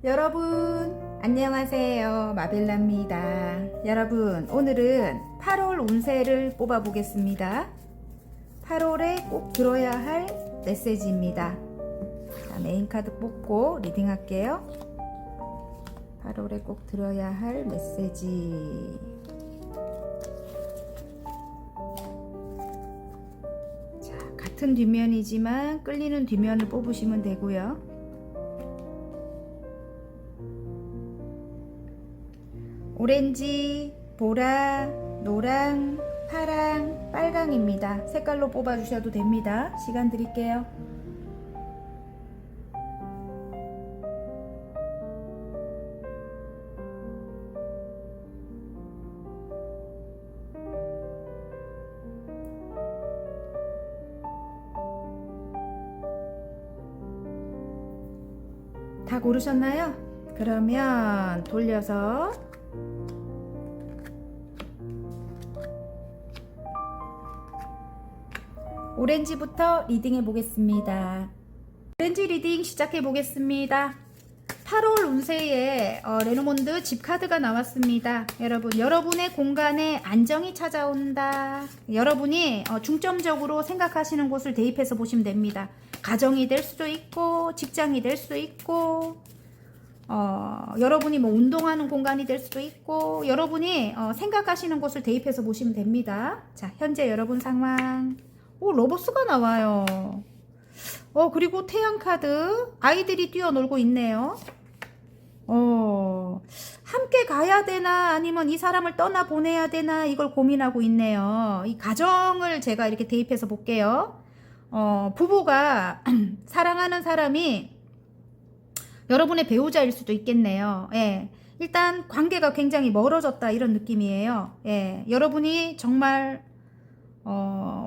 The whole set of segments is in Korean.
여러분 안녕하세요, 마벨라입니다. 여러분, 오늘은 8월 운세를 뽑아 보겠습니다. 8월에 꼭 들어야 할 메시지입니다. 자, 메인 카드 뽑고 리딩 할게요. 8월에 꼭 들어야 할 메시지. 자, 같은 뒷면이지만 끌리는 뒷면을 뽑으시면 되고요. 오렌지, 보라, 노랑, 파랑, 빨강입니다. 색깔로 뽑아주셔도 됩니다. 시간 드릴게요. 다 고르셨나요? 그러면 돌려서 오렌지부터 리딩해 보겠습니다. 오렌지 리딩 시작해 보겠습니다. 8월 운세에 레노몬드 집 카드가 나왔습니다. 여러분의 공간에 안정이 찾아온다. 여러분이 중점적으로 생각하시는 곳을 대입해서 보시면 됩니다. 가정이 될 수도 있고 직장이 될 수도 있고 여러분이 뭐 운동하는 공간이 될 수도 있고 여러분이 생각하시는 곳을 대입해서 보시면 됩니다. 자, 현재 여러분 상황. 오, 로보스가 나와요. 그리고 태양 카드. 아이들이 뛰어놀고 있네요. 함께 가야 되나 아니면 이 사람을 떠나 보내야 되나 이걸 고민하고 있네요. 이 가정을 제가 이렇게 대입해서 볼게요. 부부가 사랑하는 사람이 여러분의 배우자일 수도 있겠네요. 예. 일단 관계가 굉장히 멀어졌다 이런 느낌이에요. 예. 여러분이 정말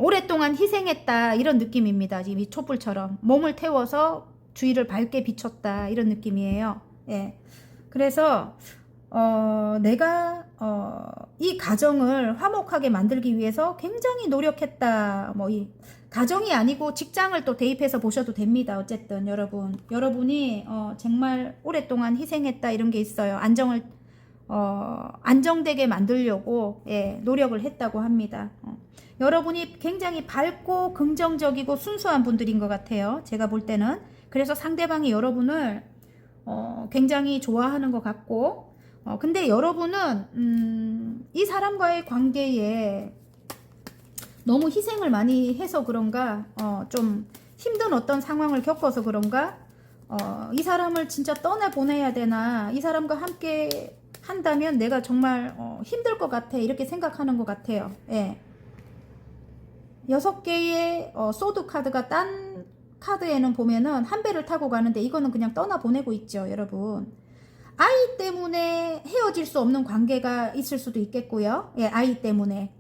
오랫동안 희생했다 이런 느낌입니다. 지금 이 촛불처럼 몸을 태워서 주위를 밝게 비췄다 이런 느낌이에요. 예. 그래서 내가 이 가정을 화목하게 만들기 위해서 굉장히 노력했다. 뭐 이 가정이 아니고 직장을 또 대입해서 보셔도 됩니다. 어쨌든 여러분이 정말 오랫동안 희생했다 이런 게 있어요. 안정되게 만들려고 노력을 했다고 합니다. 여러분이 굉장히 밝고 긍정적이고 순수한 분들인 것 같아요. 제가 볼 때는. 그래서 상대방이 여러분을 굉장히 좋아하는 것 같고 근데 여러분은 이 사람과의 관계에 너무 희생을 많이 해서 그런가 좀 힘든 어떤 상황을 겪어서 그런가 이 사람을 진짜 떠나보내야 되나 이 사람과 함께 한다면 내가 정말 힘들 것 같아 이렇게 생각하는 것 같아요. 예. 6개의 소드 카드가 딴 카드에는 보면은 한 배를 타고 가는데 이거는 그냥 떠나보내고 있죠. 여러분 아이 때문에 헤어질 수 없는 관계가 있을 수도 있겠고요. 예, 아이 때문에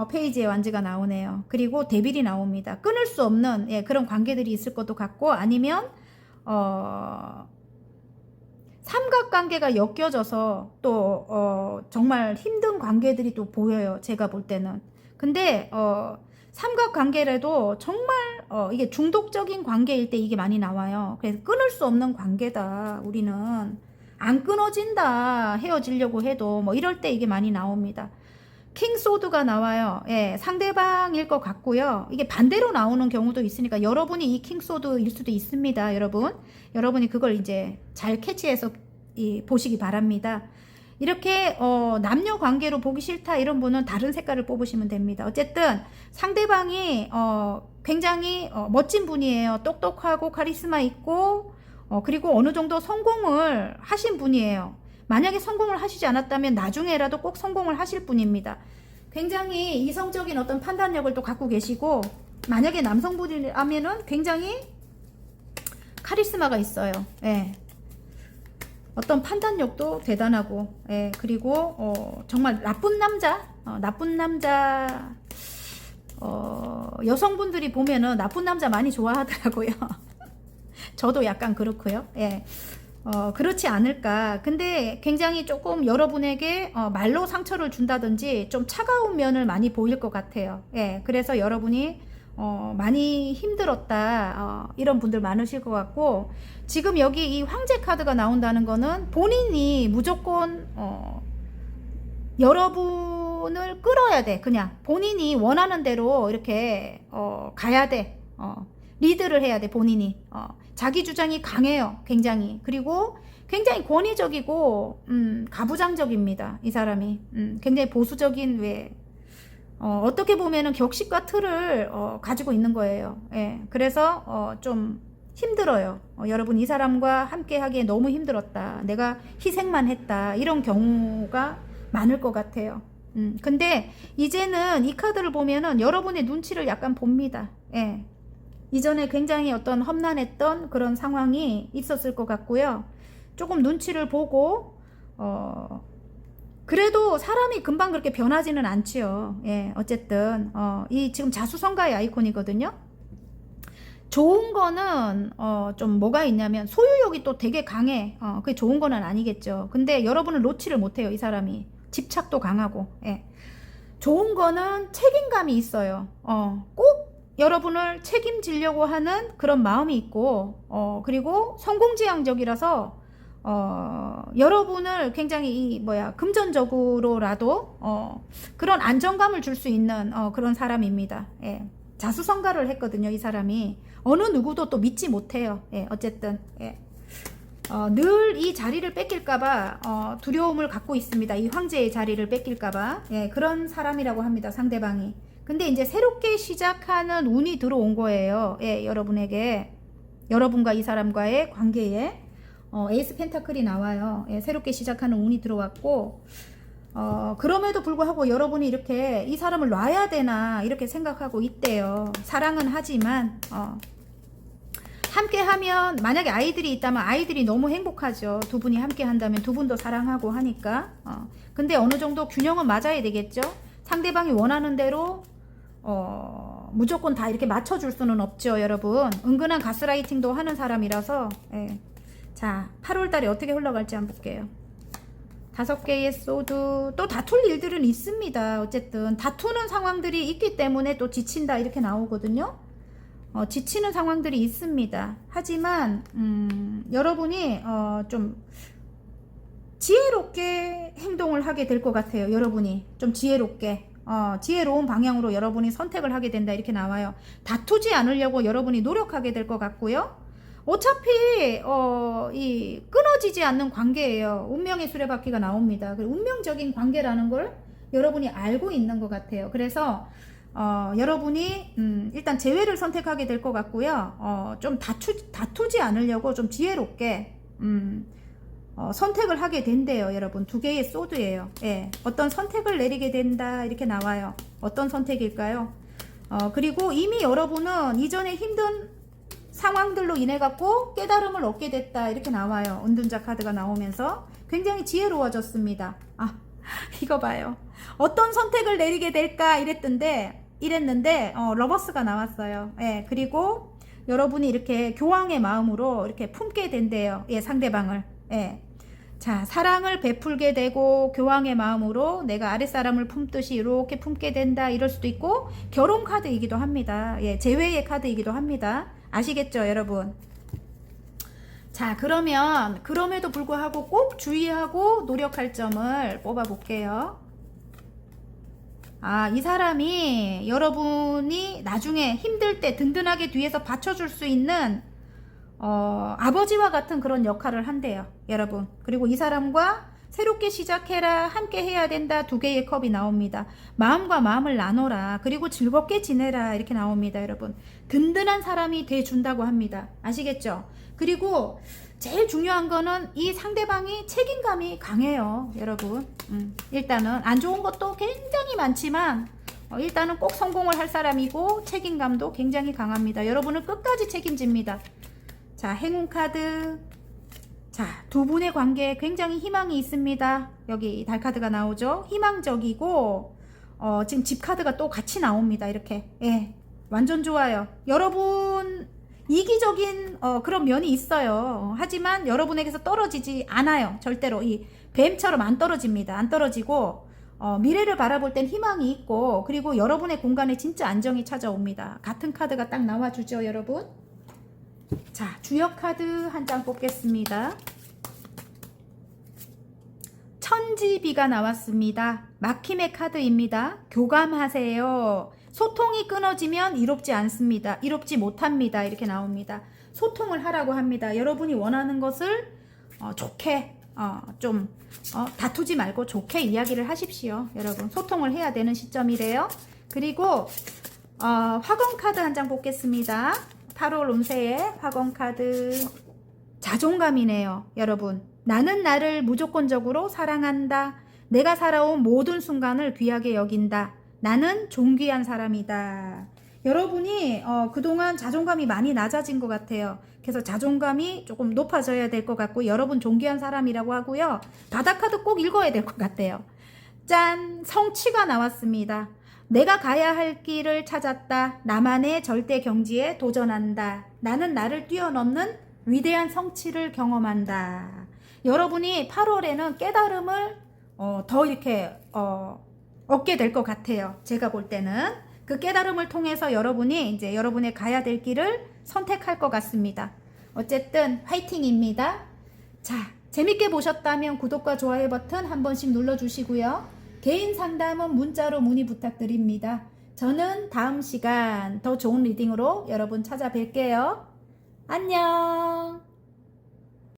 페이지에 완즈가 나오네요. 그리고 데빌이 나옵니다. 끊을 수 없는 그런 관계들이 있을 것도 같고 아니면 삼각관계가 엮여져서 또 정말 힘든 관계들이 또 보여요. 제가 볼 때는. 근데 삼각관계라도 정말 이게 중독적인 관계일 때 이게 많이 나와요. 그래서 끊을 수 없는 관계다. 우리는 안 끊어진다. 헤어지려고 해도 뭐 이럴 때 이게 많이 나옵니다. 킹소드가 나와요. 예, 상대방일 것 같고요. 이게 반대로 나오는 경우도 있으니까 여러분이 이 킹소드일 수도 있습니다. 여러분이 그걸 이제 잘 캐치해서 보시기 바랍니다. 이렇게 남녀 관계로 보기 싫다 이런 분은 다른 색깔을 뽑으시면 됩니다. 어쨌든 상대방이 굉장히 멋진 분이에요. 똑똑하고 카리스마 있고 그리고 어느 정도 성공을 하신 분이에요. 만약에 성공을 하시지 않았다면 나중에라도 꼭 성공을 하실 분입니다. 굉장히 이성적인 어떤 판단력을 또 갖고 계시고 만약에 남성분이라면은 굉장히 카리스마가 있어요. 예. 어떤 판단력도 대단하고 그리고 정말 나쁜 남자 여성분들이 보면은 나쁜 남자 많이 좋아하더라고요. 저도 약간 그렇고요. 예. 그렇지 않을까. 근데 굉장히 조금 여러분에게 말로 상처를 준다든지 좀 차가운 면을 많이 보일 것 같아요. 예, 그래서 여러분이 많이 힘들었다. 이런 분들 많으실 것 같고, 지금 여기 이 황제 카드가 나온다는 거는 본인이 무조건 여러분을 끌어야 돼. 그냥 본인이 원하는 대로 이렇게 가야 돼. 리드를 해야 돼. 본인이 자기 주장이 강해요. 굉장히. 그리고 굉장히 권위적이고 가부장적입니다. 이 사람이 굉장히 보수적인 왜 어떻게 보면은 격식과 틀을 가지고 있는 거예요. 예, 그래서 좀 힘들어요. 여러분 이 사람과 함께 하기에 너무 힘들었다. 내가 희생만 했다. 이런 경우가 많을 것 같아요. 근데 이제는 이 카드를 보면은 여러분의 눈치를 약간 봅니다. 예. 이전에 굉장히 어떤 험난했던 그런 상황이 있었을 것 같고요. 조금 눈치를 보고 그래도 사람이 금방 그렇게 변하지는 않지요. 예, 어쨌든 이 지금 자수성가의 아이콘이거든요. 좋은 거는 좀 뭐가 있냐면 소유욕이 또 되게 강해. 그게 좋은 거는 아니겠죠. 근데 여러분을 놓지를 못해요. 이 사람이 집착도 강하고. 예. 좋은 거는 책임감이 있어요. 꼭 여러분을 책임지려고 하는 그런 마음이 있고 그리고 성공지향적이라서 여러분을 굉장히 금전적으로라도 그런 안정감을 줄 수 있는 그런 사람입니다. 예. 자수성가를 했거든요. 이 사람이 어느 누구도 또 믿지 못해요. 예. 어쨌든 예. 늘 이 자리를 뺏길까봐 두려움을 갖고 있습니다. 이 황제의 자리를 뺏길까봐. 예. 그런 사람이라고 합니다. 상대방이. 근데 이제 새롭게 시작하는 운이 들어온 거예요. 예. 여러분에게, 여러분과 이 사람과의 관계에 에이스 펜타클이 나와요. 예, 새롭게 시작하는 운이 들어왔고 그럼에도 불구하고 여러분이 이렇게 이 사람을 놔야 되나 이렇게 생각하고 있대요. 사랑은 하지만 함께 하면 만약에 아이들이 있다면 아이들이 너무 행복하죠. 두 분이 함께 한다면 두 분도 사랑하고 하니까 근데 어느 정도 균형은 맞아야 되겠죠. 상대방이 원하는 대로 무조건 다 이렇게 맞춰줄 수는 없죠. 여러분 은근한 가스라이팅도 하는 사람이라서 예. 자, 8월달에 어떻게 흘러갈지 한번 볼게요. 5개의 소드. 또 다툴 일들은 있습니다. 어쨌든 다투는 상황들이 있기 때문에 또 지친다 이렇게 나오거든요. 지치는 상황들이 있습니다. 하지만 여러분이 좀 지혜롭게 행동을 하게 될 것 같아요. 여러분이 좀 지혜롭게 지혜로운 방향으로 여러분이 선택을 하게 된다 이렇게 나와요. 다투지 않으려고 여러분이 노력하게 될 것 같고요. 어차피 이 끊어지지 않는 관계예요. 운명의 수레바퀴가 나옵니다. 운명적인 관계라는 걸 여러분이 알고 있는 것 같아요. 그래서 여러분이 일단 재회를 선택하게 될 것 같고요. 좀 다투지 않으려고 좀 지혜롭게 선택을 하게 된대요. 여러분 2개의 소드예요. 예, 어떤 선택을 내리게 된다 이렇게 나와요. 어떤 선택일까요? 그리고 이미 여러분은 이전에 힘든 상황들로 인해 갖고 깨달음을 얻게 됐다 이렇게 나와요. 은둔자 카드가 나오면서 굉장히 지혜로워졌습니다. 이거 봐요. 어떤 선택을 내리게 될까 이랬는데 러버스가 나왔어요. 예, 그리고 여러분이 이렇게 교황의 마음으로 이렇게 품게 된대요. 예, 상대방을. 예. 자, 사랑을 베풀게 되고 교황의 마음으로 내가 아랫사람을 품듯이 이렇게 품게 된다 이럴 수도 있고 결혼 카드이기도 합니다. 예, 재회의 카드이기도 합니다. 아시겠죠, 여러분? 자, 그러면 그럼에도 불구하고 꼭 주의하고 노력할 점을 뽑아 볼게요. 이 사람이 여러분이 나중에 힘들 때 든든하게 뒤에서 받쳐줄 수 있는 아버지와 같은 그런 역할을 한대요, 여러분. 그리고 이 사람과 새롭게 시작해라, 함께 해야 된다 2개의 컵이 나옵니다. 마음과 마음을 나눠라, 그리고 즐겁게 지내라 이렇게 나옵니다. 여러분 든든한 사람이 돼준다고 합니다. 아시겠죠? 그리고 제일 중요한 거는 이 상대방이 책임감이 강해요. 여러분 일단은 안 좋은 것도 굉장히 많지만 일단은 꼭 성공을 할 사람이고 책임감도 굉장히 강합니다. 여러분을 끝까지 책임집니다. 자, 행운 카드. 자, 두 분의 관계에 굉장히 희망이 있습니다. 여기 달 카드가 나오죠. 희망적이고 지금 집 카드가 또 같이 나옵니다. 이렇게. 예, 완전 좋아요. 여러분 이기적인 그런 면이 있어요. 하지만 여러분에게서 떨어지지 않아요. 절대로 이 뱀처럼 안 떨어집니다. 안 떨어지고 미래를 바라볼 땐 희망이 있고, 그리고 여러분의 공간에 진짜 안정이 찾아옵니다. 같은 카드가 딱 나와주죠, 여러분. 자, 주역 카드 한 장 뽑겠습니다. 천지비가 나왔습니다. 막힘의 카드입니다. 교감하세요. 소통이 끊어지면 이롭지 않습니다. 이롭지 못합니다. 이렇게 나옵니다. 소통을 하라고 합니다. 여러분이 원하는 것을 좋게 다투지 말고 좋게 이야기를 하십시오. 여러분, 소통을 해야 되는 시점이래요. 그리고 화공 카드 한 장 뽑겠습니다. 8월 운세의 화공 카드. 자존감이네요. 여러분, 나는 나를 무조건적으로 사랑한다. 내가 살아온 모든 순간을 귀하게 여긴다. 나는 존귀한 사람이다. 여러분이 그동안 자존감이 많이 낮아진 것 같아요. 그래서 자존감이 조금 높아져야 될 것 같고, 여러분 존귀한 사람이라고 하고요. 바다카드 꼭 읽어야 될 것 같아요. 짠! 성취가 나왔습니다. 내가 가야 할 길을 찾았다. 나만의 절대 경지에 도전한다. 나는 나를 뛰어넘는 위대한 성취를 경험한다. 여러분이 8월에는 깨달음을 더 이렇게 얻게 될 것 같아요. 제가 볼 때는 그 깨달음을 통해서 여러분이 이제 여러분의 가야 될 길을 선택할 것 같습니다. 어쨌든 화이팅입니다. 자, 재밌게 보셨다면 구독과 좋아요 버튼 한 번씩 눌러주시고요. 개인 상담은 문자로 문의 부탁드립니다. 저는 다음 시간 더 좋은 리딩으로 여러분 찾아뵐게요. 안녕.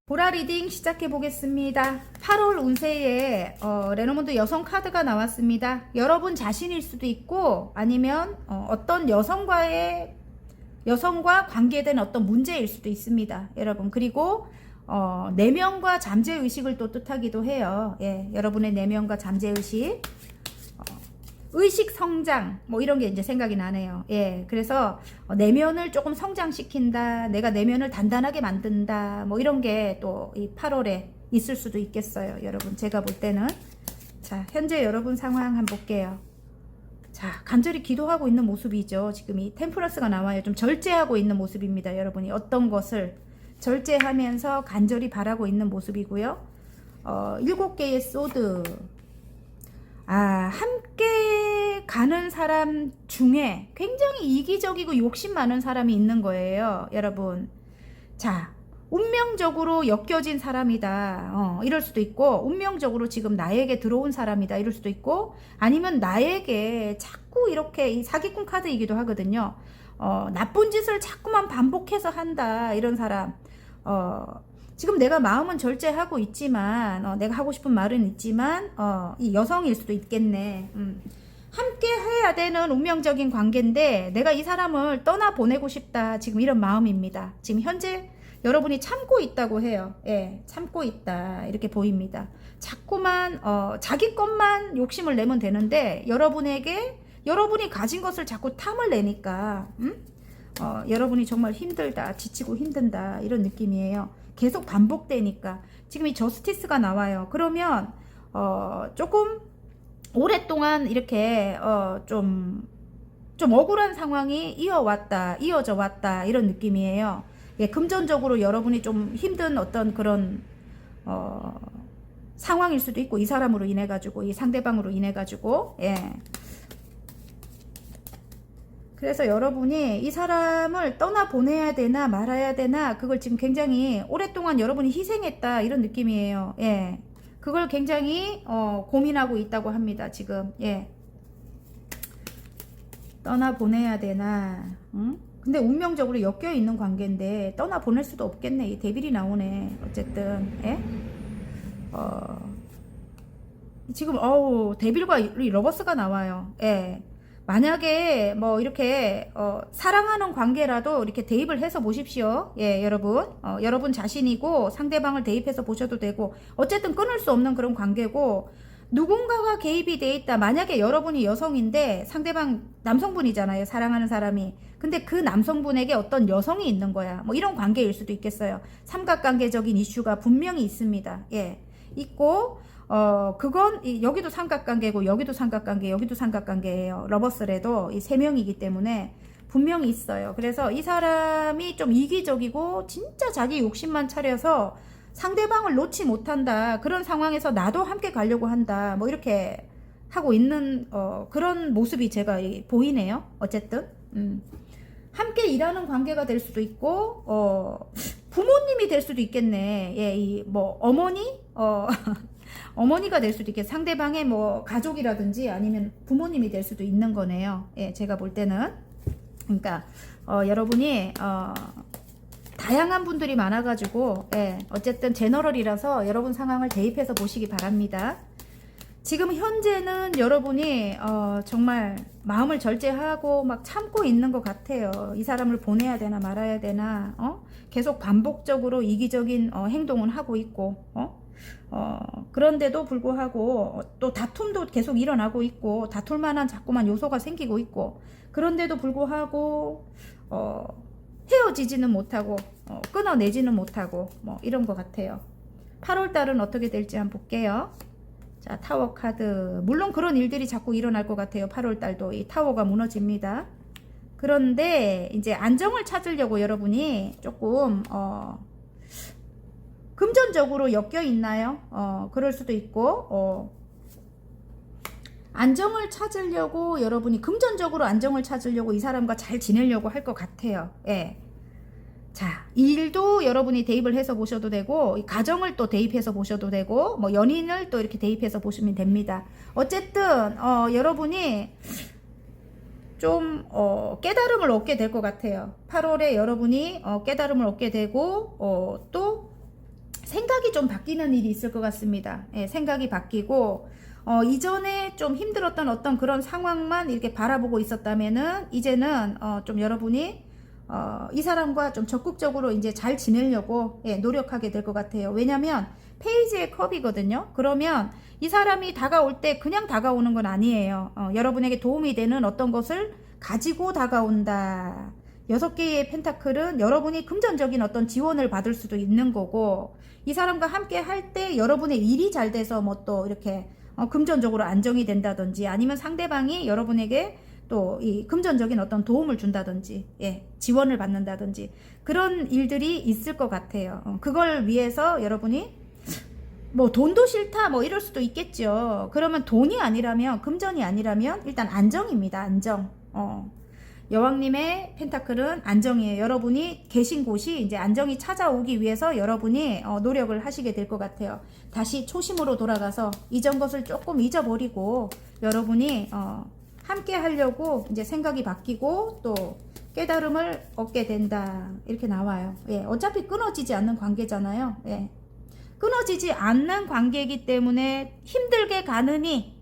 보라 리딩 시작해 보겠습니다. 8월 운세에 레노몬드 여성 카드가 나왔습니다. 여러분 자신일 수도 있고, 아니면 어떤 여성과 관계된 어떤 문제일 수도 있습니다. 여러분, 그리고 내면과 잠재의식을 또 뜻하기도 해요. 예, 여러분의 내면과 잠재의식, 의식 성장, 뭐 이런 게 이제 생각이 나네요. 예, 그래서 내면을 조금 성장시킨다, 내가 내면을 단단하게 만든다, 뭐 이런 게 또 이 8월에 있을 수도 있겠어요. 여러분, 제가 볼 때는. 자, 현재 여러분 상황 한번 볼게요. 자, 간절히 기도하고 있는 모습이죠. 지금 이 템프러스가 나와요. 좀 절제하고 있는 모습입니다. 여러분이 어떤 것을 절제하면서 간절히 바라고 있는 모습이고요. 7개의 소드. 함께 가는 사람 중에 굉장히 이기적이고 욕심 많은 사람이 있는 거예요, 여러분. 자, 운명적으로 엮여진 사람이다. 이럴 수도 있고, 운명적으로 지금 나에게 들어온 사람이다. 이럴 수도 있고, 아니면 나에게 자꾸 이렇게 이 사기꾼 카드이기도 하거든요. 나쁜 짓을 자꾸만 반복해서 한다. 이런 사람. 지금 내가 마음은 절제하고 있지만, 내가 하고 싶은 말은 있지만, 이 여성일 수도 있겠네. 함께 해야 되는 운명적인 관계인데, 내가 이 사람을 떠나보내고 싶다. 지금 이런 마음입니다. 지금 현재 여러분이 참고 있다고 해요. 예, 참고 있다. 이렇게 보입니다. 자꾸만, 자기 것만 욕심을 내면 되는데, 여러분이 가진 것을 자꾸 탐을 내니까, 여러분이 정말 힘들다. 지치고 힘든다. 이런 느낌이에요. 계속 반복되니까. 지금 이 저스티스가 나와요. 그러면 조금 오랫동안 이렇게 좀 억울한 상황이 이어져 왔다 이런 느낌이에요. 예, 금전적으로 여러분이 좀 힘든 어떤 그런 상황일 수도 있고, 이 사람으로 인해 가지고, 이 상대방으로 인해 가지고. 예. 그래서 여러분이 이 사람을 떠나보내야 되나 말아야 되나, 그걸 지금 굉장히 오랫동안 여러분이 희생했다 이런 느낌이에요. 예, 그걸 굉장히 고민하고 있다고 합니다. 지금. 예, 떠나보내야 되나. 근데 운명적으로 엮여있는 관계인데 떠나보낼 수도 없겠네. 이 데빌이 나오네. 어쨌든. 예? 지금 데빌과 이 러버스가 나와요. 예. 만약에 뭐 이렇게 사랑하는 관계라도 이렇게 대입을 해서 보십시오. 예, 여러분. 여러분 자신이고 상대방을 대입해서 보셔도 되고, 어쨌든 끊을 수 없는 그런 관계고, 누군가가 개입이 돼 있다. 만약에 여러분이 여성인데 상대방 남성분이잖아요. 사랑하는 사람이. 근데 그 남성분에게 어떤 여성이 있는 거야. 뭐 이런 관계일 수도 있겠어요. 삼각관계적인 이슈가 분명히 있습니다. 예. 있고, 그건 여기도 삼각관계고, 여기도 삼각관계, 여기도 삼각관계예요. 러버스래도 이 세 명이기 때문에 분명히 있어요. 그래서 이 사람이 좀 이기적이고 진짜 자기 욕심만 차려서 상대방을 놓지 못한다. 그런 상황에서 나도 함께 가려고 한다. 뭐 이렇게 하고 있는 그런 모습이 제가 보이네요. 어쨌든 함께 일하는 관계가 될 수도 있고 부모님이 될 수도 있겠네. 예, 이 뭐 어머니 어머니가 될 수도 있겠. 상대방의 뭐 가족이라든지 아니면 부모님이 될 수도 있는 거네요. 예, 제가 볼 때는 그러니까 여러분이 다양한 분들이 많아가지고 예, 어쨌든 제너럴이라서 여러분 상황을 대입해서 보시기 바랍니다. 지금 현재는 여러분이 정말 마음을 절제하고 막 참고 있는 것 같아요. 이 사람을 보내야 되나 말아야 되나 계속 반복적으로 이기적인 행동은 하고 있고 그런데도 불구하고 또 다툼도 계속 일어나고 있고 다툴 만한 자꾸만 요소가 생기고 있고 그런데도 불구하고 헤어지지는 못하고 끊어내지는 못하고 뭐 이런 것 같아요. 8월달은 어떻게 될지 한번 볼게요. 자, 타워 카드. 물론 그런 일들이 자꾸 일어날 것 같아요. 8월달도 이 타워가 무너집니다. 그런데 이제 안정을 찾으려고 여러분이 조금 금전적으로 엮여 있나요? 그럴 수도 있고 안정을 찾으려고 여러분이 금전적으로 안정을 찾으려고 이 사람과 잘 지내려고 할 것 같아요. 예. 자, 일도 여러분이 대입을 해서 보셔도 되고 가정을 또 대입해서 보셔도 되고 뭐 연인을 또 이렇게 대입해서 보시면 됩니다. 어쨌든 여러분이 좀 깨달음을 얻게 될 것 같아요. 8월에 여러분이 깨달음을 얻게 되고 또 생각이 좀 바뀌는 일이 있을 것 같습니다. 예, 생각이 바뀌고 이전에 좀 힘들었던 어떤 그런 상황만 이렇게 바라보고 있었다면은 이제는 좀 여러분이 이 사람과 좀 적극적으로 이제 잘 지내려고 예, 노력하게 될 것 같아요. 왜냐면 페이지의 컵이거든요. 그러면 이 사람이 다가올 때 그냥 다가오는 건 아니에요. 여러분에게 도움이 되는 어떤 것을 가지고 다가온다. 6개의 펜타클은 여러분이 금전적인 어떤 지원을 받을 수도 있는 거고 이 사람과 함께 할 때 여러분의 일이 잘 돼서 뭐 또 이렇게 금전적으로 안정이 된다든지 아니면 상대방이 여러분에게 또 이 금전적인 어떤 도움을 준다든지 예, 지원을 받는다든지 그런 일들이 있을 것 같아요. 그걸 위해서 여러분이 뭐 돈도 싫다 뭐 이럴 수도 있겠죠. 그러면 돈이 아니라면 금전이 아니라면 일단 안정입니다. 안정. 여왕님의 펜타클은 안정이에요. 여러분이 계신 곳이 이제 안정이 찾아오기 위해서 여러분이 노력을 하시게 될 것 같아요. 다시 초심으로 돌아가서 이전 것을 조금 잊어버리고 여러분이 함께 하려고 이제 생각이 바뀌고 또 깨달음을 얻게 된다. 이렇게 나와요. 예, 어차피 끊어지지 않는 관계잖아요. 예. 끊어지지 않는 관계이기 때문에 힘들게 가느니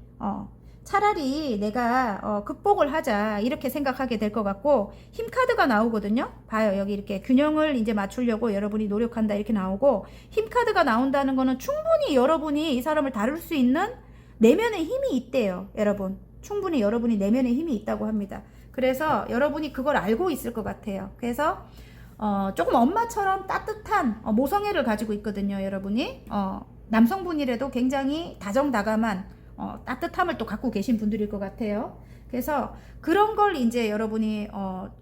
차라리 내가 극복을 하자 이렇게 생각하게 될 것 같고 힘 카드가 나오거든요. 봐요. 여기 이렇게 균형을 이제 맞추려고 여러분이 노력한다 이렇게 나오고 힘 카드가 나온다는 거는 충분히 여러분이 이 사람을 다룰 수 있는 내면의 힘이 있대요. 여러분. 충분히 여러분이 내면의 힘이 있다고 합니다. 그래서 여러분이 그걸 알고 있을 것 같아요. 그래서 조금 엄마처럼 따뜻한 모성애를 가지고 있거든요. 여러분이 남성분이라도 굉장히 다정다감한 따뜻함을 또 갖고 계신 분들일 것 같아요. 그래서 그런 걸 이제 여러분이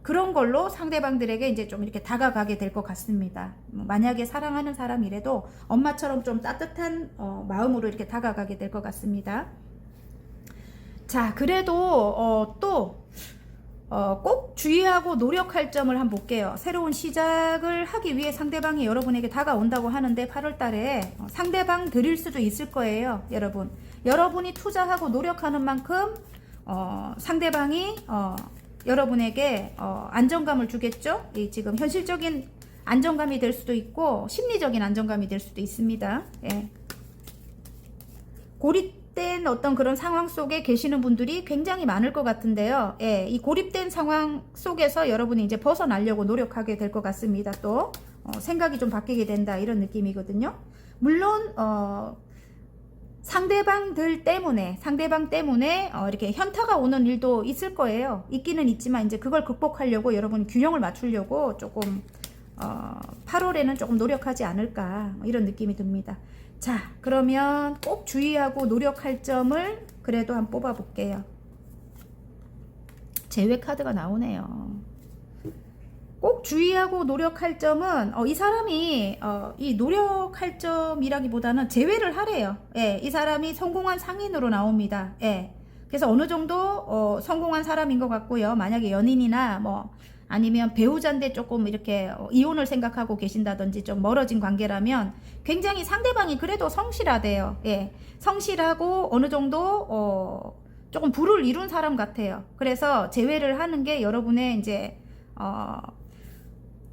그런 걸로 상대방들에게 이제 좀 이렇게 다가가게 될 것 같습니다. 만약에 사랑하는 사람이라도 엄마처럼 좀 따뜻한 마음으로 이렇게 다가가게 될 것 같습니다. 자, 그래도 또 꼭 주의하고 노력할 점을 한번 볼게요. 새로운 시작을 하기 위해 상대방이 여러분에게 다가온다고 하는데 8월 달에 상대방 드릴 수도 있을 거예요. 여러분. 여러분이 투자하고 노력하는 만큼 상대방이 여러분에게 안정감을 주겠죠. 이 지금 현실적인 안정감이 될 수도 있고 심리적인 안정감이 될 수도 있습니다. 예. 고립된 어떤 그런 상황 속에 계시는 분들이 굉장히 많을 것 같은데요. 예, 이 고립된 상황 속에서 여러분이 이제 벗어나려고 노력하게 될 것 같습니다. 또 생각이 좀 바뀌게 된다 이런 느낌이거든요. 물론 상대방 때문에 이렇게 현타가 오는 일도 있을 거예요. 있기는 있지만 이제 그걸 극복하려고 여러분 균형을 맞추려고 조금 8월에는 조금 노력하지 않을까 이런 느낌이 듭니다. 자, 그러면 꼭 주의하고 노력할 점을 그래도 한번 뽑아 볼게요. 제외 카드가 나오네요. 꼭 주의하고 노력할 점은 이 사람이 이 노력할 점이라기보다는 제외를 하래요. 예, 이 사람이 성공한 상인으로 나옵니다. 예, 그래서 어느 정도 성공한 사람인 것 같고요. 만약에 연인이나 뭐 아니면 배우자인데 조금 이렇게 이혼을 생각하고 계신다든지 좀 멀어진 관계라면 굉장히 상대방이 그래도 성실하대요. 예, 성실하고 어느 정도 조금 부를 이룬 사람 같아요. 그래서 재회를 하는 게 여러분의 이제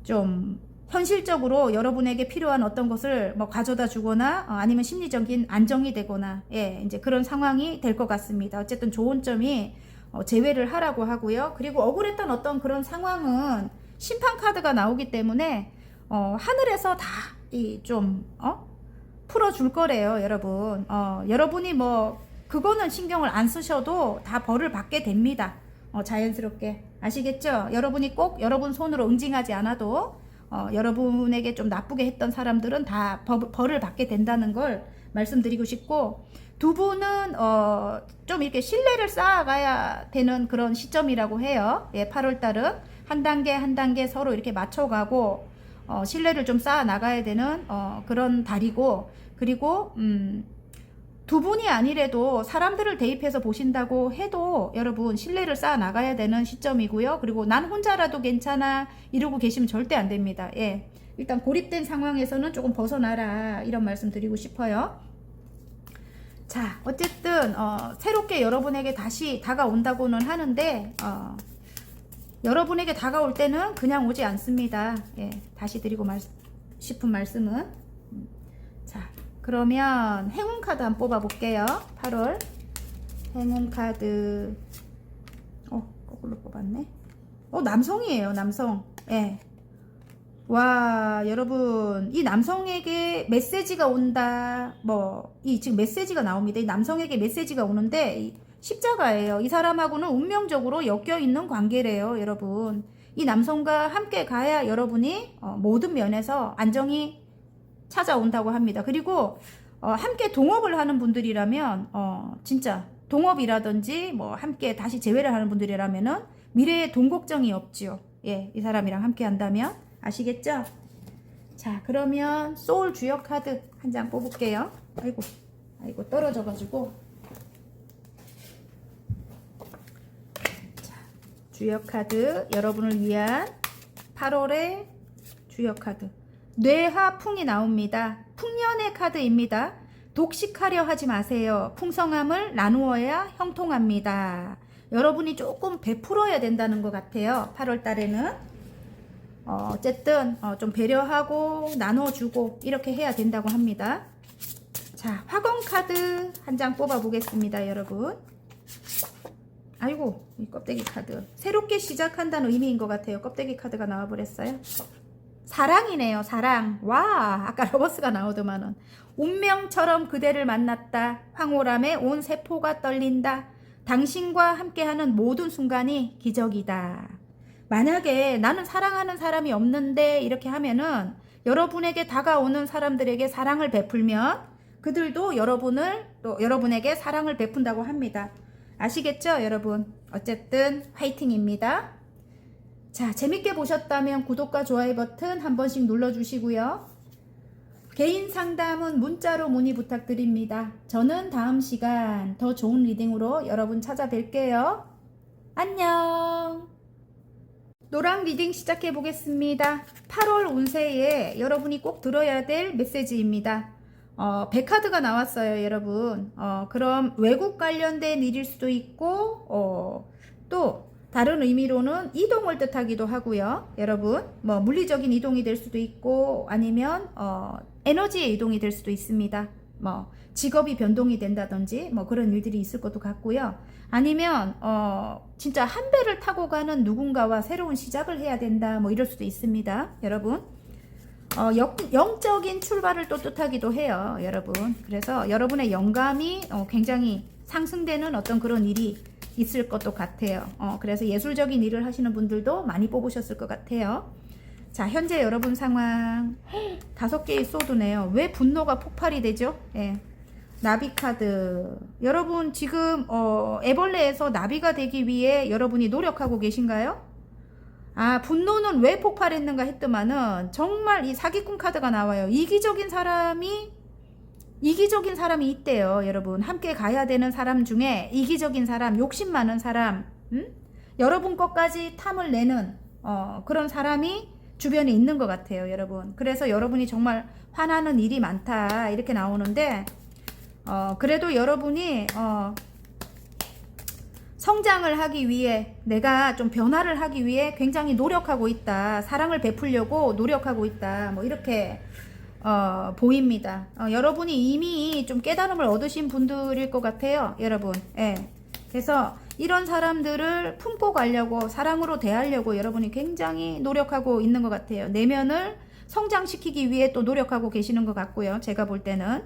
좀 현실적으로 여러분에게 필요한 어떤 것을 뭐 가져다 주거나 아니면 심리적인 안정이 되거나 예, 이제 그런 상황이 될 것 같습니다. 어쨌든 좋은 점이 제외를 하라고 하고요. 그리고 억울했던 어떤 그런 상황은 심판 카드가 나오기 때문에 하늘에서 다 좀 풀어줄 거래요, 여러분. 여러분이 뭐 그거는 신경을 안 쓰셔도 다 벌을 받게 됩니다. 자연스럽게 아시겠죠? 여러분이 꼭 여러분 손으로 응징하지 않아도 여러분에게 좀 나쁘게 했던 사람들은 다 벌을 받게 된다는 걸 말씀드리고 싶고, 두 분은 좀 이렇게 신뢰를 쌓아가야 되는 그런 시점이라고 해요. 예, 8월달은 한 단계 한 단계 서로 이렇게 맞춰가고 신뢰를 좀 쌓아 나가야 되는 그런 달이고, 그리고 두 분이 아니래도 사람들을 대입해서 보신다고 해도 여러분 신뢰를 쌓아 나가야 되는 시점이고요. 그리고 난 혼자라도 괜찮아 이러고 계시면 절대 안 됩니다. 예, 일단 고립된 상황에서는 조금 벗어나라 이런 말씀 드리고 싶어요. 자, 어쨌든 새롭게 여러분에게 다시 다가온다고는 하는데 여러분에게 다가올 때는 그냥 오지 않습니다. 예, 다시 드리고 싶은 말씀은 자, 그러면 행운 카드 한번 뽑아 볼게요. 8월 행운 카드 거꾸로 뽑았네. 남성이에요. 남성. 예. 와, 여러분, 이 남성에게 메시지가 온다. 이 지금 메시지가 나옵니다. 이 남성에게 메시지가 오는데 이 십자가예요. 이 사람하고는 운명적으로 엮여 있는 관계래요, 여러분. 이 남성과 함께 가야 여러분이 모든 면에서 안정이 찾아온다고 합니다. 그리고 함께 동업을 하는 분들이라면 진짜 동업이라든지 뭐 함께 다시 재회를 하는 분들이라면은 미래에 돈 걱정이 없지요. 예, 이 사람이랑 함께 한다면 아시겠죠? 자, 그러면 소울 주역 카드 한 장 뽑을게요. 아이고 떨어져가지고. 자, 주역 카드 여러분을 위한 8월의 주역 카드. 뇌하풍이 나옵니다. 풍년의 카드입니다. 독식하려 하지 마세요. 풍성함을 나누어야 형통합니다. 여러분이 조금 베풀어야 된다는 것 같아요. 8월 달에는. 어쨌든 좀 배려하고 나눠주고 이렇게 해야 된다고 합니다. 자, 화공 카드 한 장 뽑아 보겠습니다, 여러분. 아이고, 이 껍데기 카드. 새롭게 시작한다는 의미인 것 같아요. 껍데기 카드가 나와버렸어요. 사랑이네요, 사랑. 와, 아까 러버스가 나오더만은. 운명처럼 그대를 만났다. 황홀함에 온 세포가 떨린다. 당신과 함께하는 모든 순간이 기적이다. 만약에 나는 사랑하는 사람이 없는데 이렇게 하면은 여러분에게 다가오는 사람들에게 사랑을 베풀면 그들도 여러분에게 사랑을 베푼다고 합니다. 아시겠죠, 여러분? 어쨌든 화이팅입니다. 자, 재밌게 보셨다면 구독과 좋아요 버튼 한 번씩 눌러주시고요. 개인 상담은 문자로 문의 부탁드립니다. 저는 다음 시간 더 좋은 리딩으로 여러분 찾아뵐게요. 안녕. 노랑 리딩 시작해 보겠습니다. 8월 운세에 여러분이 꼭 들어야 될 메시지입니다. 100카드가 나왔어요, 여러분. 그럼 외국 관련된 일일 수도 있고 또 다른 의미로는 이동을 뜻하기도 하고요. 여러분, 뭐 물리적인 이동이 될 수도 있고 아니면 에너지의 이동이 될 수도 있습니다. 뭐 직업이 변동이 된다든지 뭐 그런 일들이 있을 것도 같고요. 아니면 진짜 한 배를 타고 가는 누군가와 새로운 시작을 해야 된다 뭐 이럴 수도 있습니다. 여러분, 영적인 출발을 또 뜻하기도 해요, 여러분. 그래서 여러분의 영감이 굉장히 상승되는 어떤 그런 일이 있을 것도 같아요. 그래서 예술적인 일을 하시는 분들도 많이 뽑으셨을 것 같아요. 자, 현재 여러분 상황 5개의 소드네요. 왜 분노가 폭발이 되죠? 예. 나비 카드. 여러분 지금 애벌레에서 나비가 되기 위해 여러분이 노력하고 계신가요? 분노는 왜 폭발했는가 했더만은 정말 이 사기꾼 카드가 나와요. 이기적인 사람이 이기적인 사람이 있대요, 여러분. 함께 가야 되는 사람 중에 이기적인 사람, 욕심 많은 사람, 여러분 것까지 탐을 내는 그런 사람이 주변에 있는 것 같아요, 여러분. 그래서 여러분이 정말 화나는 일이 많다 이렇게 나오는데 그래도 여러분이 성장을 하기 위해, 내가 좀 변화를 하기 위해 굉장히 노력하고 있다, 사랑을 베풀려고 노력하고 있다, 뭐 이렇게 보입니다. 여러분이 이미 좀 깨달음을 얻으신 분들일 것 같아요, 여러분. 예. 그래서 이런 사람들을 품고 가려고, 사랑으로 대하려고 여러분이 굉장히 노력하고 있는 것 같아요. 내면을 성장시키기 위해 또 노력하고 계시는 것 같고요, 제가 볼 때는.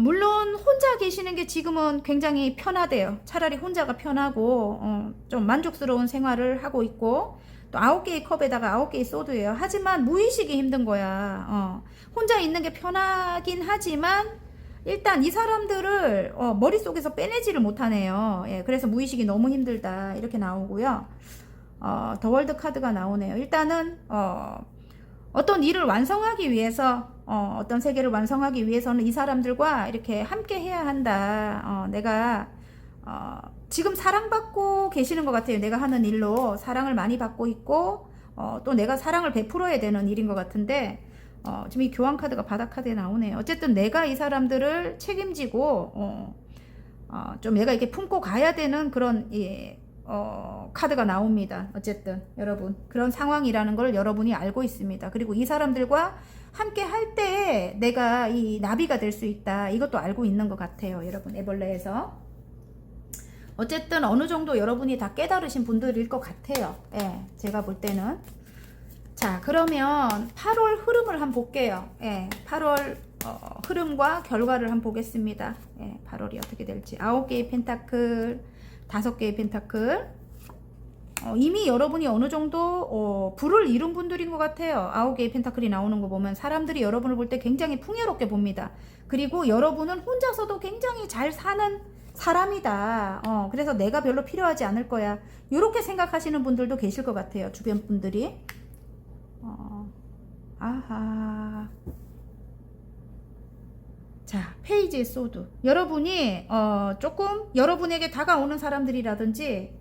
물론 혼자 계시는 게 지금은 굉장히 편하대요. 차라리 혼자가 편하고 좀 만족스러운 생활을 하고 있고, 또 9개의 컵에다가 9개의 소드예요. 하지만 무의식이 힘든 거야. 혼자 있는 게 편하긴 하지만 일단 이 사람들을 머릿속에서 빼내지를 못하네요. 예, 그래서 무의식이 너무 힘들다 이렇게 나오고요. 더 월드 카드가 나오네요. 일단은 어떤 일을 완성하기 위해서, 어떤 세계를 완성하기 위해서는 이 사람들과 이렇게 함께 해야 한다. 내가 지금 사랑받고 계시는 것 같아요. 내가 하는 일로 사랑을 많이 받고 있고, 또 내가 사랑을 베풀어야 되는 일인 것 같은데, 지금 이 교환 카드가 바닥 카드에 나오네요. 어쨌든 내가 이 사람들을 책임지고, 좀 내가 이렇게 품고 가야 되는 그런, 카드가 나옵니다. 어쨌든 여러분, 그런 상황이라는 걸 여러분이 알고 있습니다. 그리고 이 사람들과 함께 할 때 내가 이 나비가 될 수 있다, 이것도 알고 있는 것 같아요, 여러분. 애벌레에서 어쨌든 어느 정도 여러분이 다 깨달으신 분들일 것 같아요. 예, 제가 볼 때는. 자, 그러면 8월 흐름을 한번 볼게요. 예, 8월 흐름과 결과를 한번 보겠습니다. 예, 8월이 어떻게 될지. 9개의 펜타클, 5개의 펜타클. 이미 여러분이 어느 정도 불을 이룬 분들인 것 같아요. 9개의 펜타클이 나오는 거 보면 사람들이 여러분을 볼 때 굉장히 풍요롭게 봅니다. 그리고 여러분은 혼자서도 굉장히 잘 사는 사람이다. 그래서 내가 별로 필요하지 않을 거야, 이렇게 생각하시는 분들도 계실 것 같아요, 주변 분들이. 아하. 자, 페이지의 소드. 여러분이 조금 여러분에게 다가오는 사람들이라든지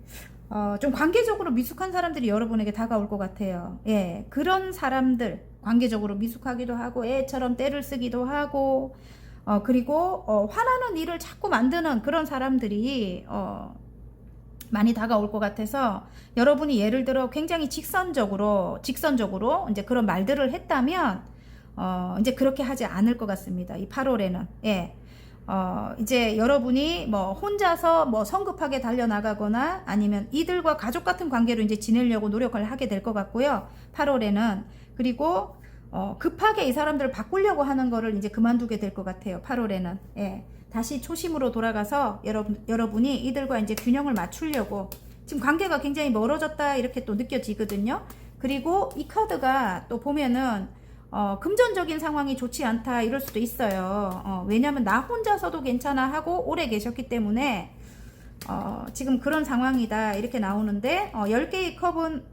좀 관계적으로 미숙한 사람들이 여러분에게 다가올 것 같아요. 예, 그런 사람들, 관계적으로 미숙하기도 하고 애처럼 때를 쓰기도 하고, 그리고 화나는 일을 자꾸 만드는 그런 사람들이 많이 다가올 것 같아서, 여러분이 예를 들어 굉장히 직선적으로 이제 그런 말들을 했다면 이제 그렇게 하지 않을 것 같습니다, 이 8월에는. 예. 이제 여러분이 뭐 혼자서 뭐 성급하게 달려나가거나 아니면 이들과 가족 같은 관계로 이제 지내려고 노력을 하게 될 것 같고요, 8월에는. 그리고 급하게 이 사람들을 바꾸려고 하는 거를 이제 그만두게 될 것 같아요, 8월에는. 예. 다시 초심으로 돌아가서 여러분이 이들과 이제 균형을 맞추려고, 지금 관계가 굉장히 멀어졌다 이렇게 또 느껴지거든요. 그리고 이 카드가 또 보면은 금전적인 상황이 좋지 않다 이럴 수도 있어요. 왜냐면 나 혼자서도 괜찮아 하고 오래 계셨기 때문에 지금 그런 상황이다 이렇게 나오는데, 10개의 컵은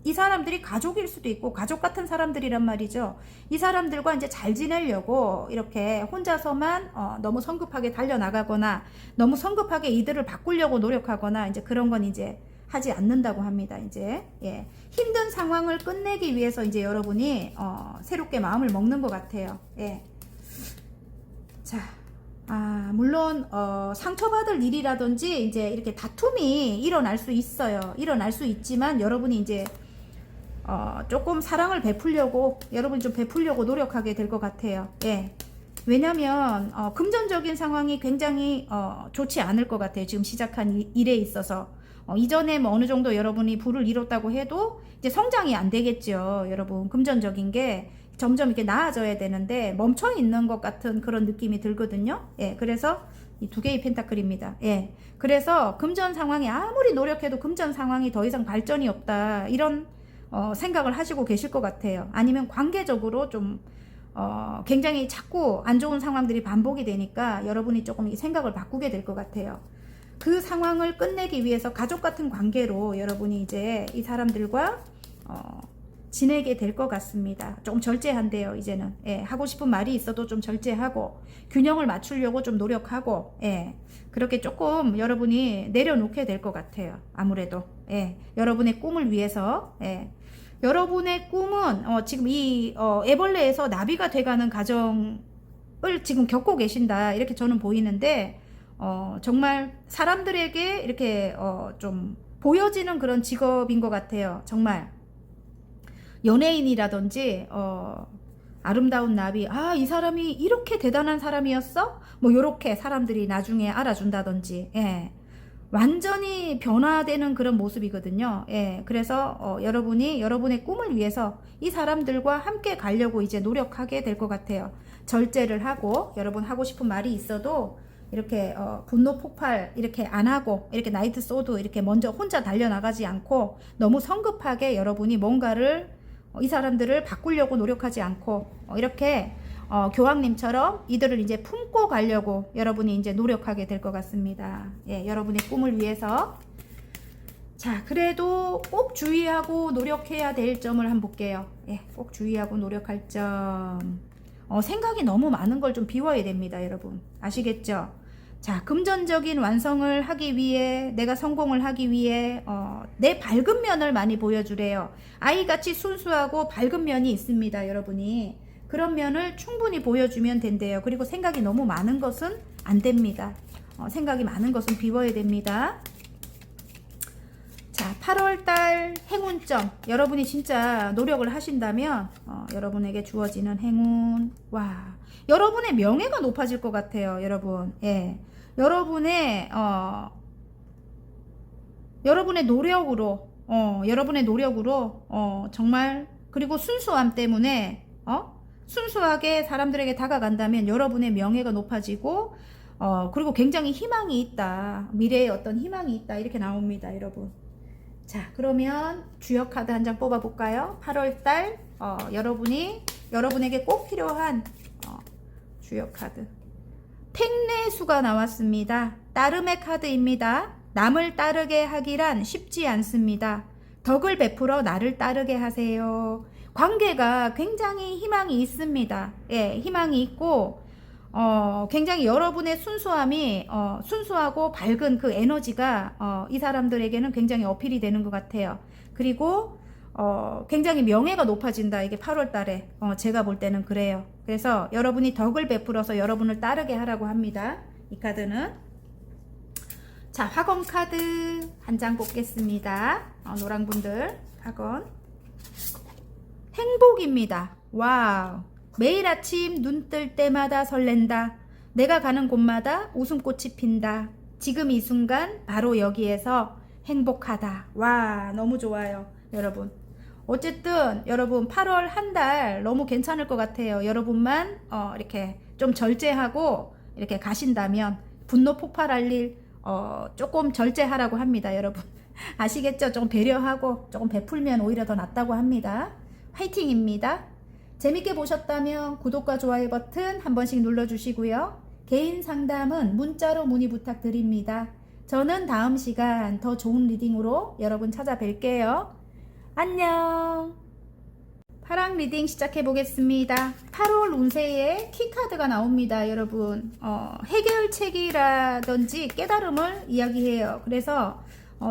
이 사람들이 가족일 수도 있고 가족 같은 사람들이란 말이죠. 이 사람들과 이제 잘 지내려고 이렇게 혼자서만 너무 성급하게 달려나가거나 너무 성급하게 이들을 바꾸려고 노력하거나 이제 그런 건 이제 하지 않는다고 합니다. 이제 예, 힘든 상황을 끝내기 위해서 이제 여러분이 새롭게 마음을 먹는 것 같아요. 예. 자, 물론 상처받을 일이라든지 이제 이렇게 다툼이 일어날 수 있어요. 일어날 수 있지만 여러분이 이제 조금 사랑을 베풀려고, 여러분이 좀 베풀려고 노력하게 될 것 같아요. 예. 왜냐면 금전적인 상황이 굉장히 좋지 않을 것 같아요, 지금 시작한 일에 있어서. 이전에 뭐 어느 정도 여러분이 부를 이뤘다고 해도 이제 성장이 안 되겠죠, 여러분. 금전적인 게 점점 이렇게 나아져야 되는데 멈춰 있는 것 같은 그런 느낌이 들거든요. 예, 그래서 이 2개의 펜타클입니다. 예, 그래서 금전 상황이 아무리 노력해도 금전 상황이 더 이상 발전이 없다, 이런 생각을 하시고 계실 것 같아요. 아니면 관계적으로 좀 굉장히 자꾸 안 좋은 상황들이 반복이 되니까 여러분이 조금 생각을 바꾸게 될 것 같아요. 그 상황을 끝내기 위해서 가족 같은 관계로 여러분이 이제 이 사람들과 지내게 될 것 같습니다. 조금 절제한데요, 이제는. 예, 하고 싶은 말이 있어도 좀 절제하고, 균형을 맞추려고 좀 노력하고, 예, 그렇게 조금 여러분이 내려놓게 될 것 같아요. 아무래도. 예, 여러분의 꿈을 위해서, 예. 여러분의 꿈은, 지금 이, 애벌레에서 나비가 돼가는 과정을 지금 겪고 계신다. 이렇게 저는 보이는데, 정말 사람들에게 이렇게, 좀 보여지는 그런 직업인 것 같아요. 정말. 연예인이라든지 아름다운 나비, 아, 이 사람이 이렇게 대단한 사람이었어? 뭐 요렇게 사람들이 나중에 알아준다든지, 예, 완전히 변화되는 그런 모습이거든요. 예, 그래서 여러분이 여러분의 꿈을 위해서 이 사람들과 함께 가려고 이제 노력하게 될 것 같아요. 절제를 하고, 여러분 하고 싶은 말이 있어도 이렇게 분노 폭발 이렇게 안 하고, 이렇게 나이트 소드 이렇게 먼저 혼자 달려나가지 않고, 너무 성급하게 여러분이 뭔가를 이 사람들을 바꾸려고 노력하지 않고, 이렇게 교황님처럼 이들을 이제 품고 가려고 여러분이 이제 노력하게 될 것 같습니다. 예, 여러분의 꿈을 위해서. 자, 그래도 꼭 주의하고 노력해야 될 점을 한번 볼게요. 예, 꼭 주의하고 노력할 점. 생각이 너무 많은 걸 좀 비워야 됩니다, 여러분. 아시겠죠? 자, 금전적인 완성을 하기 위해, 내가 성공을 하기 위해 내 밝은 면을 많이 보여주래요. 아이같이 순수하고 밝은 면이 있습니다, 여러분이. 그런 면을 충분히 보여주면 된대요. 그리고 생각이 너무 많은 것은 안 됩니다. 생각이 많은 것은 비워야 됩니다. 자, 8월달 행운점. 여러분이 진짜 노력을 하신다면 여러분에게 주어지는 행운. 와, 여러분의 명예가 높아질 것 같아요, 여러분. 예. 여러분의 노력으로, 정말, 그리고 순수함 때문에, 순수하게 사람들에게 다가간다면 여러분의 명예가 높아지고, 그리고 굉장히 희망이 있다. 미래에 어떤 희망이 있다. 이렇게 나옵니다, 여러분. 자, 그러면 주역 카드 한 장 뽑아볼까요? 8월달, 여러분에게 꼭 필요한, 주역 카드. 택내수가 나왔습니다. 따름의 카드입니다. 남을 따르게 하기란 쉽지 않습니다. 덕을 베풀어 나를 따르게 하세요. 관계가 굉장히 희망이 있습니다. 예, 희망이 있고, 굉장히 여러분의 순수함이, 순수하고 밝은 그 에너지가, 이 사람들에게는 굉장히 어필이 되는 것 같아요. 그리고, 굉장히 명예가 높아진다. 이게 8월 달에. 제가 볼 때는 그래요. 그래서 여러분이 덕을 베풀어서 여러분을 따르게 하라고 합니다. 이 카드는. 자, 화건 카드 한 장 뽑겠습니다. 노랑분들, 화건. 행복입니다. 와우. 매일 아침 눈 뜰 때마다 설렌다. 내가 가는 곳마다 웃음꽃이 핀다. 지금 이 순간 바로 여기에서 행복하다. 와, 너무 좋아요, 여러분. 어쨌든 여러분 8월 한 달 너무 괜찮을 것 같아요. 여러분만 이렇게 좀 절제하고 이렇게 가신다면 분노 폭발할 일 조금 절제하라고 합니다, 여러분. 아시겠죠? 좀 배려하고 조금 베풀면 오히려 더 낫다고 합니다. 화이팅입니다. 재밌게 보셨다면 구독과 좋아요 버튼 한 번씩 눌러주시고요. 개인 상담은 문자로 문의 부탁드립니다. 저는 다음 시간 더 좋은 리딩으로 여러분 찾아뵐게요. 안녕. 파랑 리딩 시작해 보겠습니다. 8월 운세에 키카드가 나옵니다, 여러분. 해결책이라든지 깨달음을 이야기해요. 그래서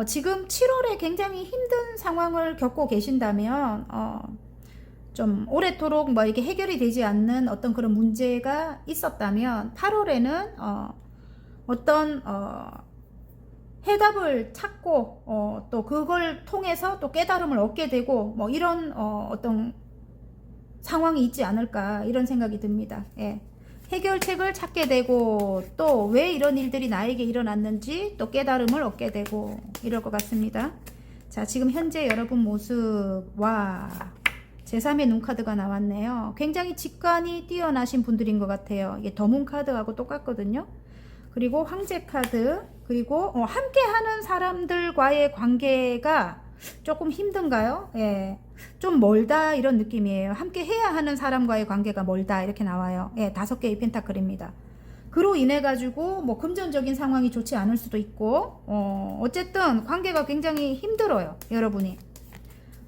지금 7월에 굉장히 힘든 상황을 겪고 계신다면 좀 오래도록 뭐 이렇게 해결이 되지 않는 어떤 그런 문제가 있었다면 8월에는 어떤 해답을 찾고 또 그걸 통해서 또 깨달음을 얻게 되고 뭐 이런 어떤 상황이 있지 않을까 이런 생각이 듭니다. 예. 해결책을 찾게 되고 또 왜 이런 일들이 나에게 일어났는지 또 깨달음을 얻게 되고 이럴 것 같습니다. 자, 지금 현재 여러분 모습, 와, 제3의 눈 카드가 나왔네요. 굉장히 직관이 뛰어나신 분들인 것 같아요. 이게 더문 카드하고 똑같거든요. 그리고 황제 카드, 그리고 함께하는 사람들과의 관계가 조금 힘든가요? 예, 좀 멀다 이런 느낌이에요. 함께 해야 하는 사람과의 관계가 멀다 이렇게 나와요. 예, 5개의 펜타클입니다. 그로 인해 가지고 뭐 금전적인 상황이 좋지 않을 수도 있고 어쨌든 관계가 굉장히 힘들어요, 여러분이.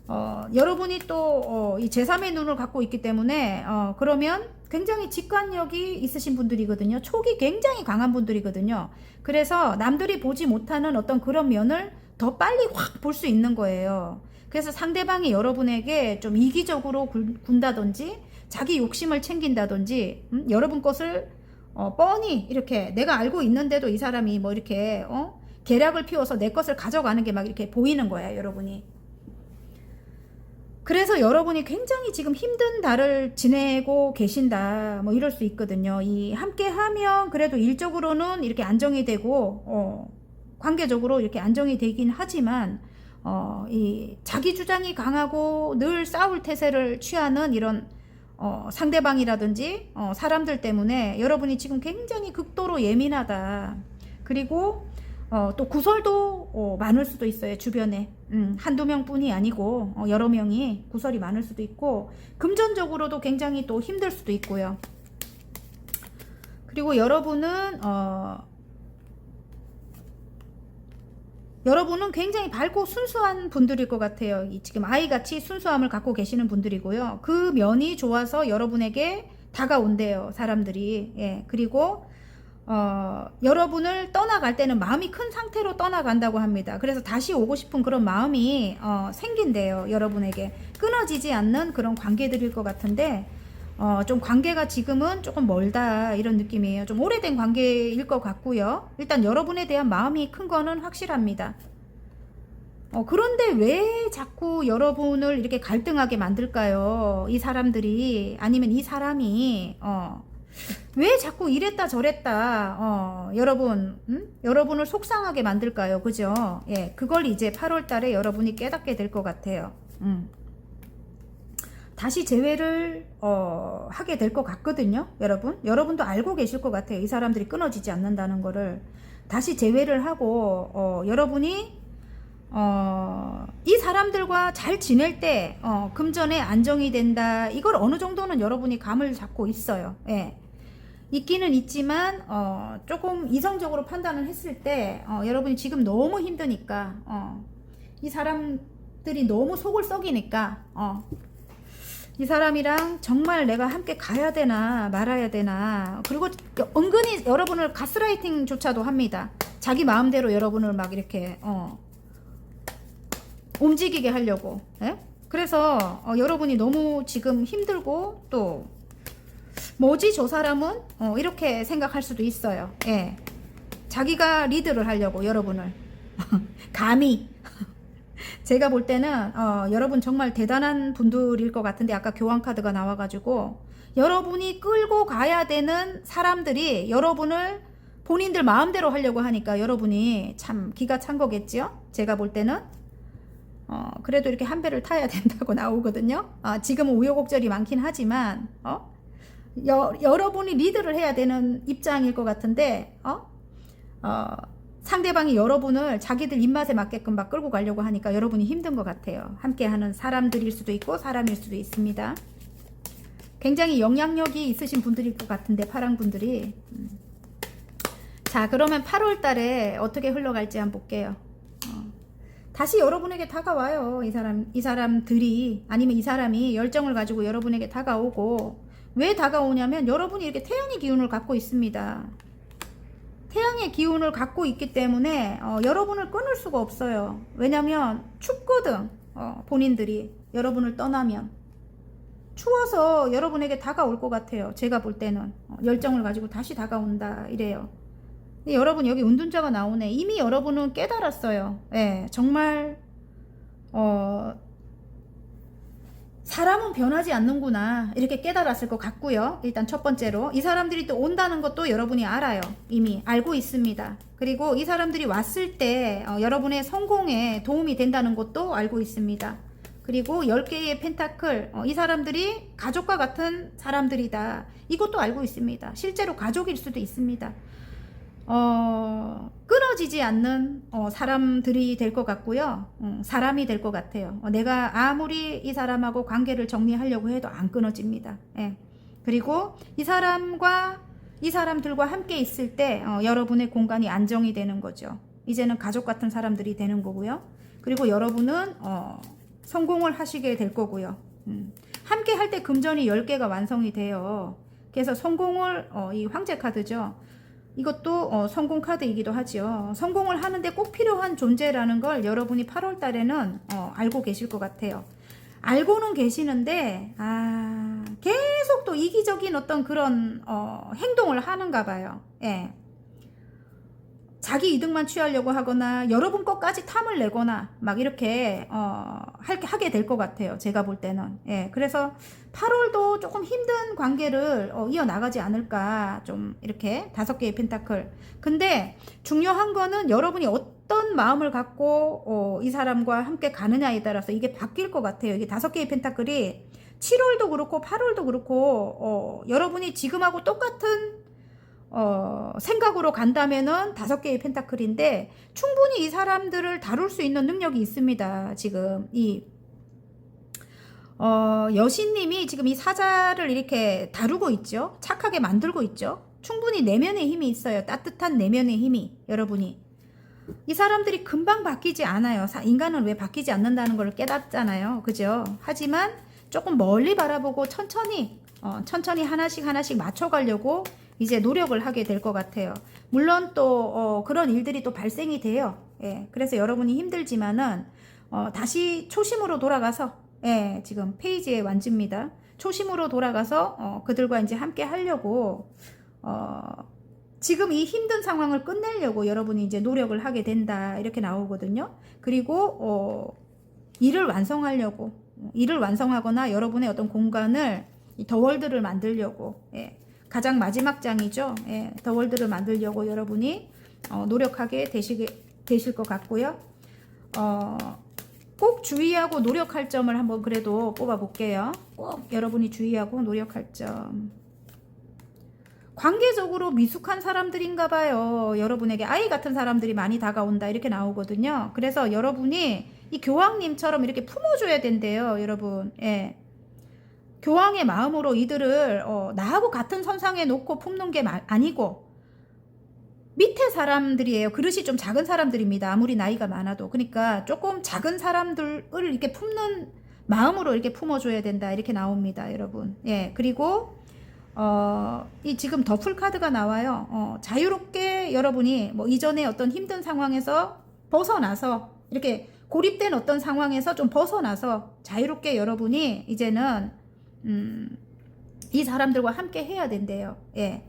여러분이 또 이 제3의 눈을 갖고 있기 때문에 그러면 굉장히 직관력이 있으신 분들이거든요. 촉이 굉장히 강한 분들이거든요. 그래서 남들이 보지 못하는 어떤 그런 면을 더 빨리 확 볼 수 있는 거예요. 그래서 상대방이 여러분에게 좀 이기적으로 군다든지 자기 욕심을 챙긴다든지 여러분 것을 뻔히 이렇게 내가 알고 있는데도 이 사람이 뭐 이렇게 계략을 피워서 내 것을 가져가는 게 막 이렇게 보이는 거예요, 여러분이. 그래서 여러분이 굉장히 지금 힘든 달을 지내고 계신다, 뭐 이럴 수 있거든요. 이 함께 하면 그래도 일적으로는 이렇게 안정이 되고 관계적으로 이렇게 안정이 되긴 하지만 이 자기 주장이 강하고 늘 싸울 태세를 취하는 이런 상대방이라든지 사람들 때문에 여러분이 지금 굉장히 극도로 예민하다. 그리고 또 구설도 많을 수도 있어요, 주변에. 한두 명뿐이 아니고 여러 명이 구설이 많을 수도 있고 금전적으로도 굉장히 또 힘들 수도 있고요. 그리고 여러분은 굉장히 밝고 순수한 분들일 것 같아요. 지금 아이같이 순수함을 갖고 계시는 분들이고요. 그 면이 좋아서 여러분에게 다가온대요, 사람들이. 예, 그리고 여러분을 떠나갈 때는 마음이 큰 상태로 떠나간다고 합니다. 그래서 다시 오고 싶은 그런 마음이 생긴대요, 여러분에게. 끊어지지 않는 그런 관계들일 것 같은데 좀 관계가 지금은 조금 멀다, 이런 느낌이에요. 좀 오래된 관계일 것 같고요. 일단 여러분에 대한 마음이 큰 거는 확실합니다. 그런데 왜 자꾸 여러분을 이렇게 갈등하게 만들까요? 이 사람들이, 아니면 이 사람이 왜 자꾸 이랬다 저랬다 여러분을 속상하게 만들까요? 그죠? 예, 그걸 이제 8월 달에 여러분이 깨닫게 될 것 같아요. 다시 재회를 하게 될 것 같거든요. 여러분도 알고 계실 것 같아요. 이 사람들이 끊어지지 않는다는 거를. 다시 재회를 하고 여러분이 이 사람들과 잘 지낼 때 금전에 안정이 된다. 이걸 어느 정도는 여러분이 감을 잡고 있어요. 예. 있기는 있지만 조금 이성적으로 판단을 했을 때 여러분이 지금 너무 힘드니까 이 사람들이 너무 속을 썩이니까 이 사람이랑 정말 내가 함께 가야 되나 말아야 되나. 그리고 은근히 여러분을 가스라이팅조차도 합니다. 자기 마음대로 여러분을 막 이렇게 움직이게 하려고. 예? 그래서 여러분이 너무 지금 힘들고 또 뭐지 저 사람은? 이렇게 생각할 수도 있어요. 예. 자기가 리드를 하려고 여러분을 감히. 제가 볼 때는 여러분 정말 대단한 분들일 것 같은데 아까 교환 카드가 나와가지고 여러분이 끌고 가야 되는 사람들이 여러분을 본인들 마음대로 하려고 하니까 여러분이 참 기가 찬 거겠지요? 제가 볼 때는 그래도 이렇게 한 배를 타야 된다고 나오거든요. 지금은 우여곡절이 많긴 하지만 여러분이 리드를 해야 되는 입장일 것 같은데 상대방이 여러분을 자기들 입맛에 맞게끔 막 끌고 가려고 하니까 여러분이 힘든 것 같아요. 함께하는 사람들일 수도 있고 사람일 수도 있습니다. 굉장히 영향력이 있으신 분들일 것 같은데 파랑분들이. 자, 그러면 8월 달에 어떻게 흘러갈지 한번 볼게요. 다시 여러분에게 다가와요. 이 사람들이, 아니면 이 사람이 열정을 가지고 여러분에게 다가오고. 왜 다가오냐면 여러분이 이렇게 태양의 기운을 갖고 있습니다. 태양의 기운을 갖고 있기 때문에 여러분을 끊을 수가 없어요. 왜냐면 춥거든. 본인들이 여러분을 떠나면 추워서 여러분에게 다가올 것 같아요. 제가 볼 때는 열정을 가지고 다시 다가온다 이래요. 근데 여러분 여기 운둔자가 나오네. 이미 여러분은 깨달았어요. 예, 정말 사람은 변하지 않는구나 이렇게 깨달았을 것 같고요. 일단 첫 번째로 이 사람들이 또 온다는 것도 여러분이 알아요. 이미 알고 있습니다. 그리고 이 사람들이 왔을 때 여러분의 성공에 도움이 된다는 것도 알고 있습니다. 그리고 10개의 펜타클, 이 사람들이 가족과 같은 사람들이다. 이것도 알고 있습니다. 실제로 가족일 수도 있습니다. 끊어지지 않는 사람들이 될 것 같고요. 사람이 될 것 같아요. 내가 아무리 이 사람하고 관계를 정리하려고 해도 안 끊어집니다. 예. 그리고 이 사람들과 함께 있을 때 여러분의 공간이 안정이 되는 거죠. 이제는 가족 같은 사람들이 되는 거고요. 그리고 여러분은 성공을 하시게 될 거고요. 함께 할 때 금전이 10개가 완성이 돼요. 그래서 성공을 이 황제 카드죠. 이것도 성공 카드이기도 하죠. 성공을 하는데 꼭 필요한 존재라는 걸 여러분이 8월 달에는 알고 계실 것 같아요. 알고는 계시는데 계속 또 이기적인 어떤 그런 행동을 하는가 봐요. 예. 자기 이득만 취하려고 하거나 여러분 것까지 탐을 내거나 막 이렇게 하게 될 것 같아요. 제가 볼 때는. 예, 그래서 8월도 조금 힘든 관계를 이어나가지 않을까, 좀 이렇게 5개의 펜타클. 근데 중요한 거는 여러분이 어떤 마음을 갖고 이 사람과 함께 가느냐에 따라서 이게 바뀔 것 같아요. 이게 5개의 펜타클이 7월도 그렇고 8월도 그렇고 여러분이 지금하고 똑같은 생각으로 간다면은 5개의 펜타클인데 충분히 이 사람들을 다룰 수 있는 능력이 있습니다. 지금 이 여신님이 지금 이 사자를 이렇게 다루고 있죠. 착하게 만들고 있죠. 충분히 내면의 힘이 있어요. 따뜻한 내면의 힘이. 여러분이 이 사람들이 금방 바뀌지 않아요. 인간은 왜 바뀌지 않는다는 걸 깨닫잖아요. 그죠? 하지만 조금 멀리 바라보고 천천히 하나씩 맞춰가려고 이제 노력을 하게 될 것 같아요. 물론 또 그런 일들이 또 발생이 돼요. 예, 그래서 여러분이 힘들지만은 다시 초심으로 돌아가서, 예, 지금 페이지의 완지입니다. 초심으로 돌아가서 그들과 이제 함께 하려고 지금 이 힘든 상황을 끝내려고 여러분이 이제 노력을 하게 된다, 이렇게 나오거든요. 그리고 일을 완성하거나 여러분의 어떤 공간을 더 월드를 만들려고, 예, 가장 마지막 장이죠. 예, 더 월드를 만들려고 여러분이 노력하게 되실 것 같고요. 꼭 주의하고 노력할 점을 한번 그래도 뽑아 볼게요. 꼭 여러분이 주의하고 노력할 점. 관계적으로 미숙한 사람들인가 봐요. 여러분에게 아이 같은 사람들이 많이 다가온다, 이렇게 나오거든요. 그래서 여러분이 이 교황님처럼 이렇게 품어줘야 된대요, 여러분. 예. 교황의 마음으로 이들을 나하고 같은 선상에 놓고 품는 게 아니고 밑에 사람들이에요. 그릇이 좀 작은 사람들입니다. 아무리 나이가 많아도. 그러니까 조금 작은 사람들을 이렇게 품는 마음으로 이렇게 품어줘야 된다, 이렇게 나옵니다, 여러분. 예, 그리고 이 지금 더풀 카드가 나와요. 자유롭게 여러분이 뭐 이전에 어떤 힘든 상황에서 벗어나서, 이렇게 고립된 어떤 상황에서 좀 벗어나서 자유롭게 여러분이 이제는 이 사람들과 함께 해야 된대요. 예.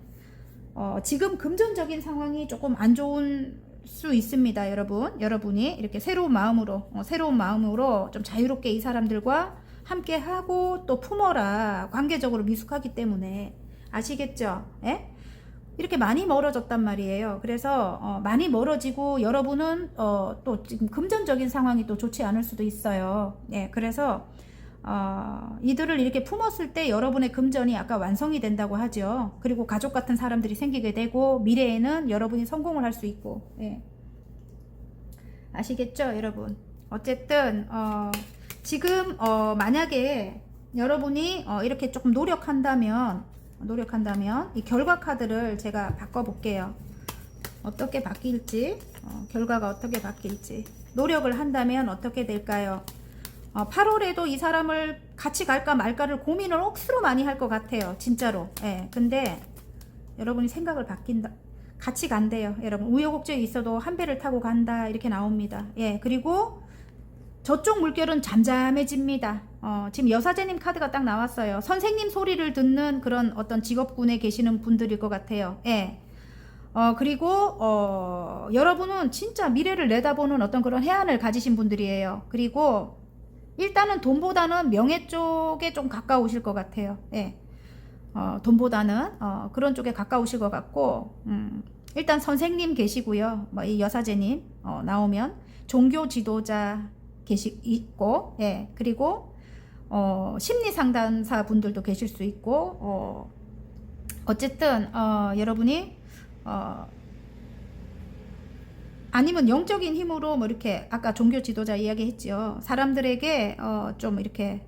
지금 금전적인 상황이 조금 안 좋은 수 있습니다, 여러분. 여러분이 이렇게 새로운 마음으로 좀 자유롭게 이 사람들과 함께 하고 또 품어라. 관계적으로 미숙하기 때문에. 아시겠죠? 예? 이렇게 많이 멀어졌단 말이에요. 그래서 많이 멀어지고 여러분은 또 지금 금전적인 상황이 또 좋지 않을 수도 있어요. 예, 그래서 이들을 이렇게 품었을 때 여러분의 금전이 아까 완성이 된다고 하죠. 그리고 가족 같은 사람들이 생기게 되고 미래에는 여러분이 성공을 할 수 있고, 예. 아시겠죠, 여러분? 어쨌든 지금 만약에 여러분이 이렇게 조금 노력한다면 이 결과 카드를 제가 바꿔볼게요. 어떻게 바뀔지, 결과가 어떻게 바뀔지. 노력을 한다면 어떻게 될까요? 8월에도 이 사람을 같이 갈까 말까를 고민을 억수로 많이 할 것 같아요. 진짜로. 예. 근데 여러분이 생각을 같이 간대요. 여러분, 우여곡절이 있어도 한 배를 타고 간다, 이렇게 나옵니다. 예. 그리고 저쪽 물결은 잠잠해집니다. 지금 여사제님 카드가 딱 나왔어요. 선생님 소리를 듣는 그런 어떤 직업군에 계시는 분들일 것 같아요. 예. 그리고 여러분은 진짜 미래를 내다보는 어떤 그런 해안을 가지신 분들이에요. 그리고 일단은 돈보다는 명예 쪽에 좀 가까우실 것 같아요. 예. 돈보다는 그런 쪽에 가까우실 것 같고, 일단 선생님 계시고요. 뭐 이 여사제님 나오면 종교 지도자 있고, 예. 그리고 심리 상담사 분들도 계실 수 있고, 어쨌든 여러분이 아니면 영적인 힘으로 뭐 이렇게 아까 종교 지도자 이야기 했죠. 사람들에게 좀 이렇게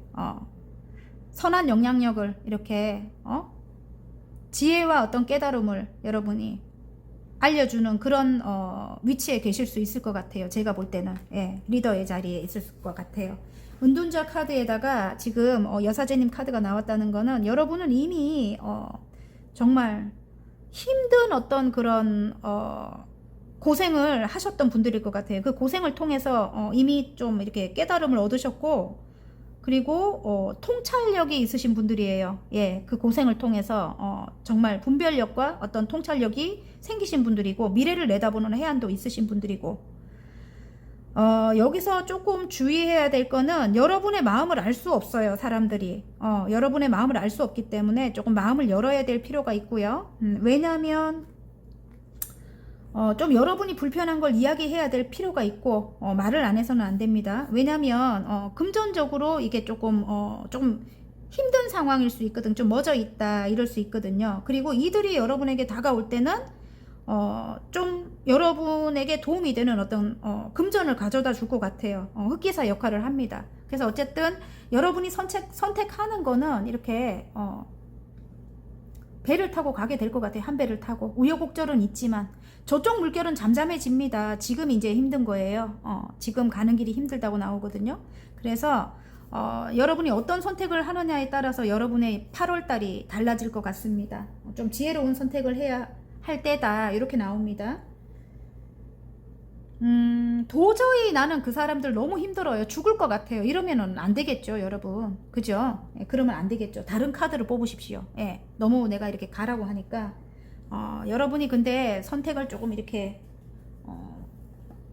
선한 영향력을 이렇게 지혜와 어떤 깨달음을 여러분이 알려주는 그런 위치에 계실 수 있을 것 같아요. 제가 볼 때는, 예, 리더의 자리에 있을 것 같아요. 은둔자 카드에다가 지금 여사제님 카드가 나왔다는 거는 여러분은 이미 정말 힘든 어떤 그런 고생을 하셨던 분들일 것 같아요. 그 고생을 통해서 이미 좀 이렇게 깨달음을 얻으셨고, 그리고 통찰력이 있으신 분들이에요. 예, 그 고생을 통해서 정말 분별력과 어떤 통찰력이 생기신 분들이고, 미래를 내다보는 해안도 있으신 분들이고, 여기서 조금 주의해야 될 거는 여러분의 마음을 알 수 없어요, 사람들이. 여러분의 마음을 알 수 없기 때문에 조금 마음을 열어야 될 필요가 있고요. 왜냐하면 좀 여러분이 불편한 걸 이야기해야 될 필요가 있고, 말을 안 해서는 안 됩니다. 왜냐하면 금전적으로 이게 조금 힘든 상황일 수 있거든. 좀 멎어 있다 이럴 수 있거든요. 그리고 이들이 여러분에게 다가올 때는 좀 여러분에게 도움이 되는 어떤 금전을 가져다 줄 것 같아요. 흑기사 역할을 합니다. 그래서 어쨌든 여러분이 선택하는 거는 이렇게 배를 타고 가게 될 것 같아요. 한 배를 타고. 우여곡절은 있지만 저쪽 물결은 잠잠해집니다. 지금 이제 힘든 거예요. 지금 가는 길이 힘들다고 나오거든요. 그래서 여러분이 어떤 선택을 하느냐에 따라서 여러분의 8월달이 달라질 것 같습니다. 좀 지혜로운 선택을 해야 할 때다 이렇게 나옵니다. 도저히 나는 그 사람들 너무 힘들어요. 죽을 것 같아요. 이러면은 안 되겠죠, 여러분. 그죠? 예, 그러면 안 되겠죠. 다른 카드를 뽑으십시오. 예, 너무 내가 이렇게 가라고 하니까 여러분이 근데 선택을 조금 이렇게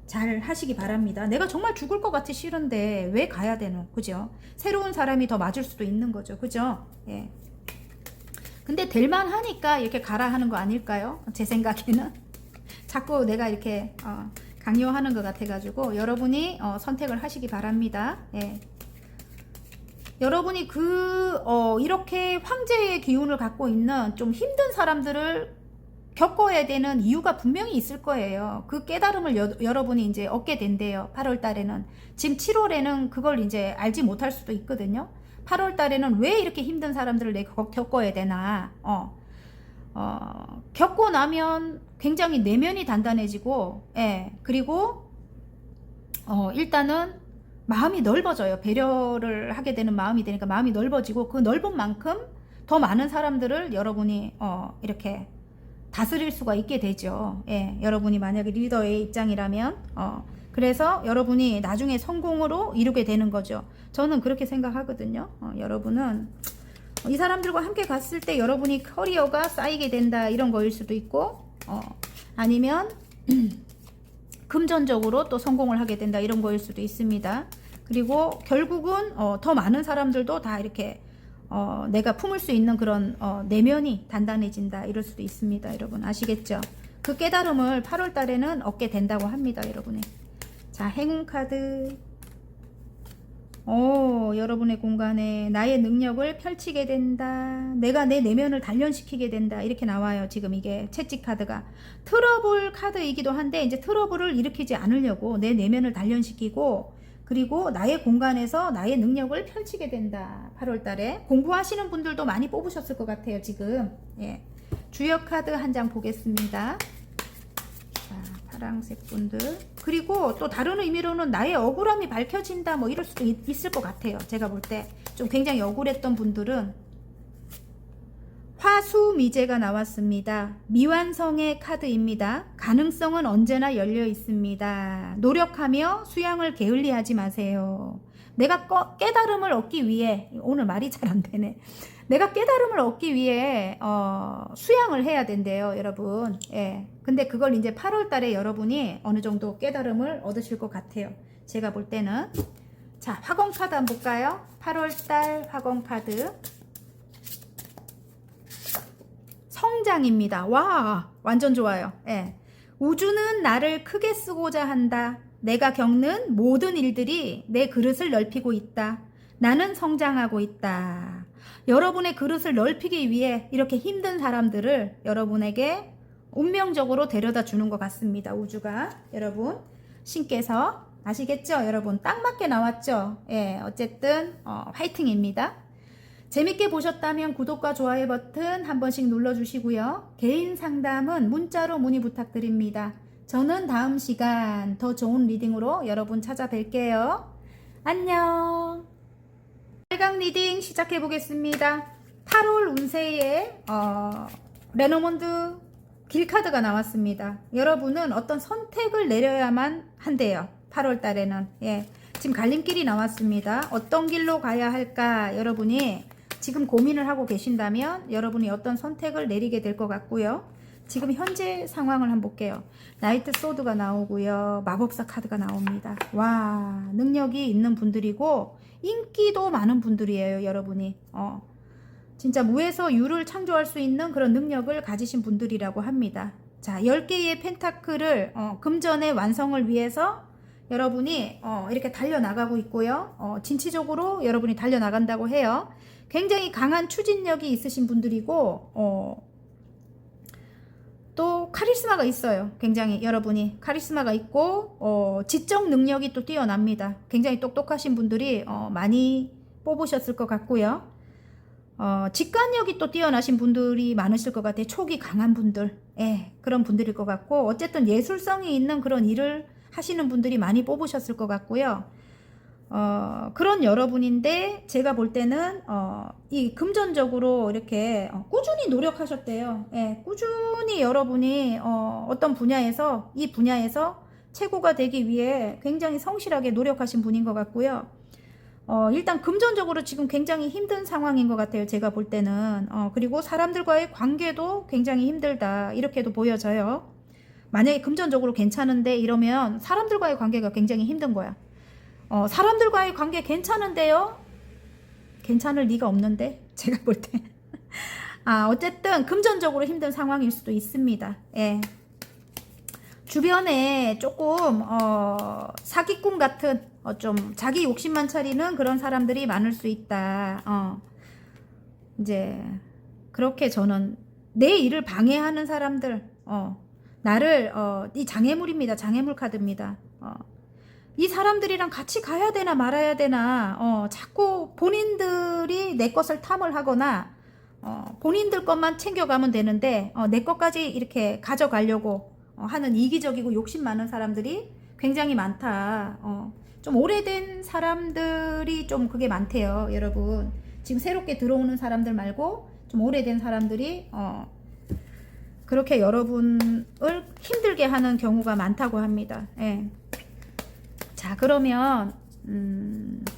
잘 하시기 바랍니다. 내가 정말 죽을 것 같아 싫은데 왜 가야 되노? 그죠? 새로운 사람이 더 맞을 수도 있는 거죠. 그죠? 예. 근데 될만 하니까 이렇게 가라 하는 거 아닐까요? 제 생각에는 자꾸 내가 이렇게 강요하는 것 같아가지고 여러분이 선택을 하시기 바랍니다. 예. 여러분이 이렇게 황제의 기운을 갖고 있는 좀 힘든 사람들을 겪어야 되는 이유가 분명히 있을 거예요. 그 깨달음을 여러분이 이제 얻게 된대요. 8월 달에는. 지금 7월에는 그걸 이제 알지 못할 수도 있거든요. 8월 달에는 왜 이렇게 힘든 사람들을 내가 겪어야 되나. 겪고 나면 굉장히 내면이 단단해지고, 예. 그리고, 일단은 마음이 넓어져요. 배려를 하게 되는 마음이 되니까 마음이 넓어지고, 그 넓은 만큼 더 많은 사람들을 여러분이, 이렇게 다스릴 수가 있게 되죠. 예. 여러분이 만약에 리더의 입장이라면, 그래서 여러분이 나중에 성공으로 이루게 되는 거죠. 저는 그렇게 생각하거든요. 여러분은 이 사람들과 함께 갔을 때 여러분이 커리어가 쌓이게 된다 이런 거일 수도 있고, 아니면 금전적으로 또 성공을 하게 된다 이런 거일 수도 있습니다. 그리고 결국은 더 많은 사람들도 다 이렇게 내가 품을 수 있는 그런 내면이 단단해진다 이럴 수도 있습니다. 여러분 아시겠죠? 그 깨달음을 8월 달에는 얻게 된다고 합니다. 여러분이. 자, 행운 카드. 여러분의 공간에 나의 능력을 펼치게 된다. 내가 내 내면을 단련시키게 된다. 이렇게 나와요. 지금 이게 채찍 카드가. 트러블 카드이기도 한데 이제 트러블을 일으키지 않으려고 내 내면을 단련시키고, 그리고 나의 공간에서 나의 능력을 펼치게 된다. 8월 달에. 공부하시는 분들도 많이 뽑으셨을 것 같아요. 지금. 예. 주역 카드 한 장 보겠습니다. 자, 파랑색 분들. 그리고 또 다른 의미로는 나의 억울함이 밝혀진다 뭐 이럴 수도 있을 것 같아요. 제가 볼 때 좀 굉장히 억울했던 분들은. 화수미제가 나왔습니다. 미완성의 카드입니다. 가능성은 언제나 열려 있습니다. 노력하며 수양을 게을리하지 마세요. 내가 깨달음을 얻기 위해, 오늘 말이 잘 안 되네. 내가 깨달음을 얻기 위해 수양을 해야 된대요, 여러분. 예. 근데 그걸 이제 8월 달에 여러분이 어느 정도 깨달음을 얻으실 것 같아요. 제가 볼 때는. 자, 화공 카드 한번 볼까요? 8월 달 화공 카드. 성장입니다. 와, 완전 좋아요. 예. 우주는 나를 크게 쓰고자 한다. 내가 겪는 모든 일들이 내 그릇을 넓히고 있다. 나는 성장하고 있다. 여러분의 그릇을 넓히기 위해 이렇게 힘든 사람들을 여러분에게 운명적으로 데려다 주는 것 같습니다. 우주가. 여러분, 신께서. 아시겠죠? 여러분, 딱 맞게 나왔죠? 예, 어쨌든 화이팅입니다. 재밌게 보셨다면 구독과 좋아요 버튼 한 번씩 눌러주시고요. 개인 상담은 문자로 문의 부탁드립니다. 저는 다음 시간 더 좋은 리딩으로 여러분 찾아뵐게요. 안녕. 빨강 리딩 시작해 보겠습니다. 8월 운세에 레노몬드 길카드가 나왔습니다. 여러분은 어떤 선택을 내려야만 한대요. 8월 달에는. 예. 지금 갈림길이 나왔습니다. 어떤 길로 가야 할까? 여러분이 지금 고민을 하고 계신다면 여러분이 어떤 선택을 내리게 될 것 같고요. 지금 현재 상황을 한번 볼게요. 나이트 소드가 나오고요. 마법사 카드가 나옵니다. 와, 능력이 있는 분들이고 인기도 많은 분들이에요. 여러분이. 진짜 무에서 유를 창조할 수 있는 그런 능력을 가지신 분들이라고 합니다. 자, 10개의 펜타클을 금전의 완성을 위해서 여러분이 이렇게 달려나가고 있고요. 진취적으로 여러분이 달려나간다고 해요. 굉장히 강한 추진력이 있으신 분들이고 또 카리스마가 있어요. 굉장히 여러분이 카리스마가 있고 지적 능력이 또 뛰어납니다. 굉장히 똑똑하신 분들이 많이 뽑으셨을 것 같고요. 직관력이 또 뛰어나신 분들이 많으실 것 같아요. 촉이 강한 분들, 예, 그런 분들일 것 같고, 어쨌든 예술성이 있는 그런 일을 하시는 분들이 많이 뽑으셨을 것 같고요. 그런 여러분인데 제가 볼 때는 이 금전적으로 이렇게 꾸준히 노력하셨대요. 예, 꾸준히 여러분이 어떤 분야에서 이 분야에서 최고가 되기 위해 굉장히 성실하게 노력하신 분인 것 같고요. 일단 금전적으로 지금 굉장히 힘든 상황인 것 같아요. 제가 볼 때는. 그리고 사람들과의 관계도 굉장히 힘들다. 이렇게도 보여져요. 만약에 금전적으로 괜찮은데 이러면 사람들과의 관계가 굉장히 힘든 거야. 사람들과의 관계 괜찮은데요? 괜찮을 리가 없는데? 제가 볼 때. 어쨌든 금전적으로 힘든 상황일 수도 있습니다. 예. 주변에 조금 사기꾼 같은 좀 자기 욕심만 차리는 그런 사람들이 많을 수 있다. 이제 그렇게 저는 내 일을 방해하는 사람들, 나를 이 장애물입니다. 장애물 카드입니다. 이 사람들이랑 같이 가야 되나 말아야 되나 자꾸 본인들이 내 것을 탐을 하거나 본인들 것만 챙겨가면 되는데 내 것까지 이렇게 가져가려고 하는 이기적이고 욕심 많은 사람들이 굉장히 많다. 좀 오래된 사람들이 좀 그게 많대요. 여러분 지금 새롭게 들어오는 사람들 말고 좀 오래된 사람들이 그렇게 여러분을 힘들게 하는 경우가 많다고 합니다. 예. 자, 그러면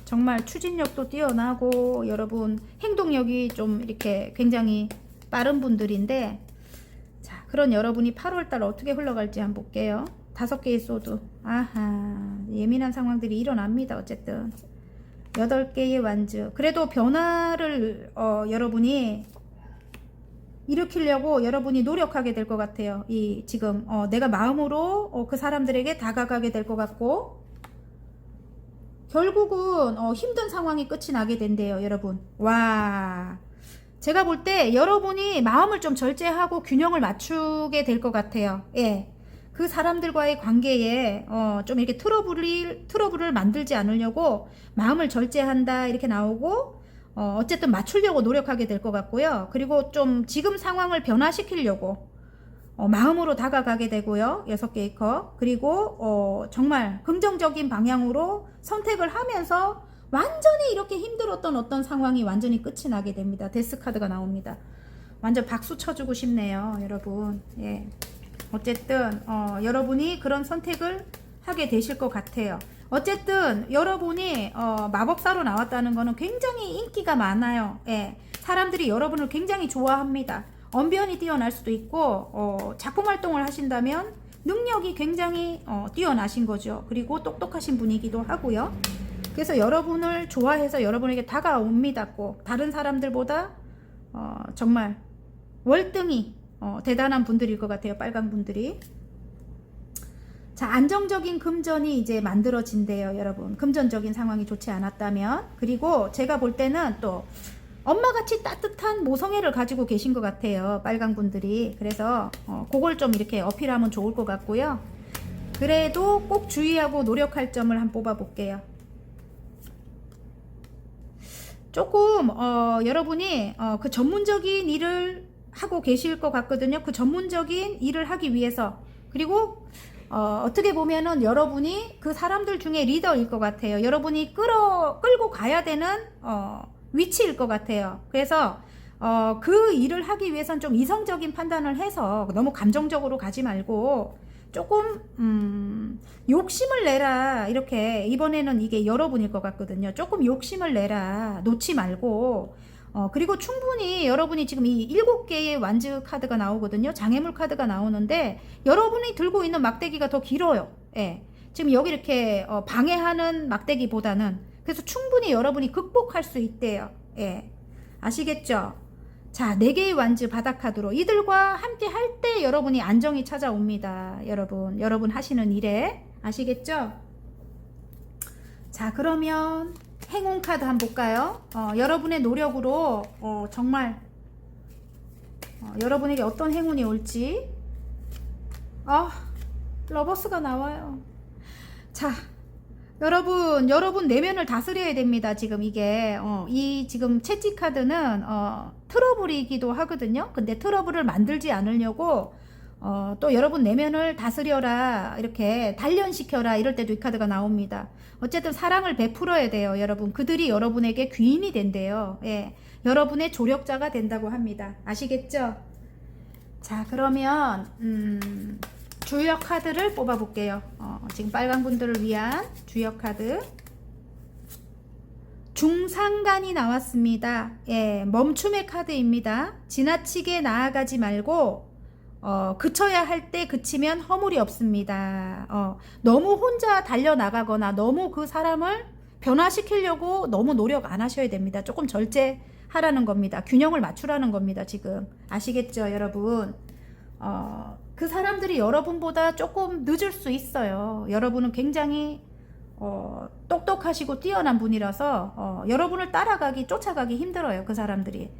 정말 추진력도 뛰어나고 여러분 행동력이 좀 이렇게 굉장히 빠른 분들인데, 자, 그런 여러분이 8월달 어떻게 흘러갈지 한번 볼게요. 5개의 소드. 아하, 예민한 상황들이 일어납니다. 어쨌든 8개의 완즈. 그래도 변화를 여러분이 일으키려고 여러분이 노력하게 될 것 같아요. 이 지금 내가 마음으로 그 사람들에게 다가가게 될 것 같고, 결국은 힘든 상황이 끝이 나게 된대요. 여러분. 와, 제가 볼 때 여러분이 마음을 좀 절제하고 균형을 맞추게 될 것 같아요. 예. 그 사람들과의 관계에 좀 이렇게 트러블을 만들지 않으려고 마음을 절제한다 이렇게 나오고, 어쨌든 맞추려고 노력하게 될 것 같고요. 그리고 좀 지금 상황을 변화시키려고 마음으로 다가가게 되고요. 6개의 컵. 그리고 정말 긍정적인 방향으로 선택을 하면서 완전히 이렇게 힘들었던 어떤 상황이 완전히 끝이 나게 됩니다. 데스 카드가 나옵니다. 완전 박수 쳐주고 싶네요. 여러분. 예. 어쨌든 여러분이 그런 선택을 하게 되실 것 같아요. 어쨌든 여러분이 마법사로 나왔다는 거는 굉장히 인기가 많아요. 예. 사람들이 여러분을 굉장히 좋아합니다. 언변이 뛰어날 수도 있고 작품 활동을 하신다면 능력이 굉장히 뛰어나신 거죠. 그리고 똑똑하신 분이기도 하고요. 그래서 여러분을 좋아해서 여러분에게 다가옵니다. 꼭 다른 사람들보다 정말 월등히 대단한 분들일 것 같아요. 빨간 분들이. 자, 안정적인 금전이 이제 만들어진대요. 여러분, 금전적인 상황이 좋지 않았다면. 그리고 제가 볼 때는 또 엄마같이 따뜻한 모성애를 가지고 계신 것 같아요. 빨강 분들이. 그래서 그걸 좀 이렇게 어필하면 좋을 것 같고요. 그래도 꼭 주의하고 노력할 점을 한번 뽑아 볼게요. 조금 여러분이 그 전문적인 일을 하고 계실 것 같거든요. 그 전문적인 일을 하기 위해서, 그리고 어떻게 보면은 여러분이 그 사람들 중에 리더일 것 같아요. 여러분이 끌고 가야 되는 위치일 것 같아요. 그래서 그 일을 하기 위해선 좀 이성적인 판단을 해서 너무 감정적으로 가지 말고 조금 욕심을 내라. 이렇게 이번에는 이게 여러분일 것 같거든요. 조금 욕심을 내라. 놓지 말고 그리고 충분히 여러분이 지금 이 7개의 완즈 카드가 나오거든요. 장애물 카드가 나오는데 여러분이 들고 있는 막대기가 더 길어요. 예. 지금 여기 이렇게 방해하는 막대기보다는 그래서 충분히 여러분이 극복할 수 있대요. 예. 아시겠죠? 자, 4개의 완즈 바닥 카드로 이들과 함께 할 때 여러분이 안정이 찾아옵니다. 여러분 하시는 일에. 아시겠죠? 자, 그러면 행운 카드 한번 볼까요? 여러분의 노력으로 정말 여러분에게 어떤 행운이 올지. 러버스가 나와요. 자, 여러분 내면을 다스려야 됩니다. 지금 이게 이 지금 채찍 카드는 트러블이기도 하거든요. 근데 트러블을 만들지 않으려고 또 여러분 내면을 다스려라, 이렇게 단련시켜라, 이럴 때도 이 카드가 나옵니다. 어쨌든 사랑을 베풀어야 돼요. 여러분, 그들이 여러분에게 귀인이 된대요. 예, 여러분의 조력자가 된다고 합니다. 아시겠죠? 자, 그러면 주역 카드를 뽑아 볼게요. 지금 빨간 분들을 위한 주역 카드. 중상간이 나왔습니다. 예, 멈춤의 카드입니다. 지나치게 나아가지 말고 그쳐야 할 때 그치면 허물이 없습니다. 너무 혼자 달려나가거나 너무 그 사람을 변화시키려고 너무 노력 안 하셔야 됩니다. 조금 절제하라는 겁니다. 균형을 맞추라는 겁니다. 지금 아시겠죠, 여러분? 그 사람들이 여러분보다 조금 늦을 수 있어요. 여러분은 굉장히 똑똑하시고 뛰어난 분이라서 여러분을 쫓아가기 힘들어요. 그 사람들이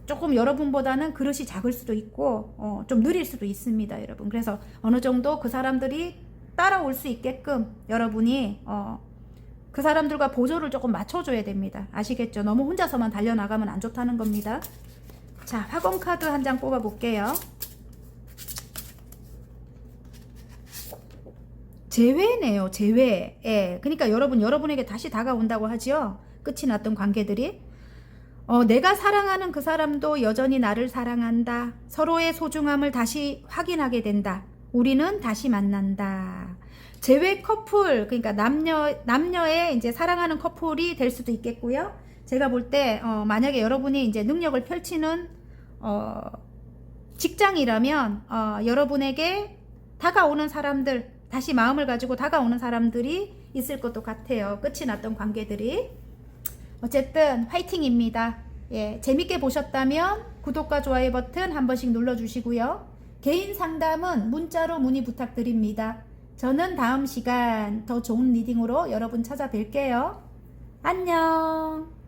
조금 여러분보다는 그릇이 작을 수도 있고 좀 느릴 수도 있습니다, 여러분. 그래서 어느 정도 그 사람들이 따라올 수 있게끔 여러분이 그 사람들과 보조를 조금 맞춰줘야 됩니다. 아시겠죠? 너무 혼자서만 달려나가면 안 좋다는 겁니다. 자, 화공 카드 한 장 뽑아 볼게요. 재회네요. 재회. 예. 그러니까 여러분에게 다시 다가온다고 하죠. 끝이 났던 관계들이. 내가 사랑하는 그 사람도 여전히 나를 사랑한다. 서로의 소중함을 다시 확인하게 된다. 우리는 다시 만난다. 재회 커플, 그러니까 남녀의 이제 사랑하는 커플이 될 수도 있겠고요. 제가 볼 때 만약에 여러분이 이제 능력을 펼치는 직장이라면 여러분에게 다가오는 사람들, 다시 마음을 가지고 다가오는 사람들이 있을 것도 같아요. 끝이 났던 관계들이. 어쨌든 화이팅입니다. 예, 재밌게 보셨다면 구독과 좋아요 버튼 한 번씩 눌러주시고요. 개인 상담은 문자로 문의 부탁드립니다. 저는 다음 시간 더 좋은 리딩으로 여러분 찾아뵐게요. 안녕.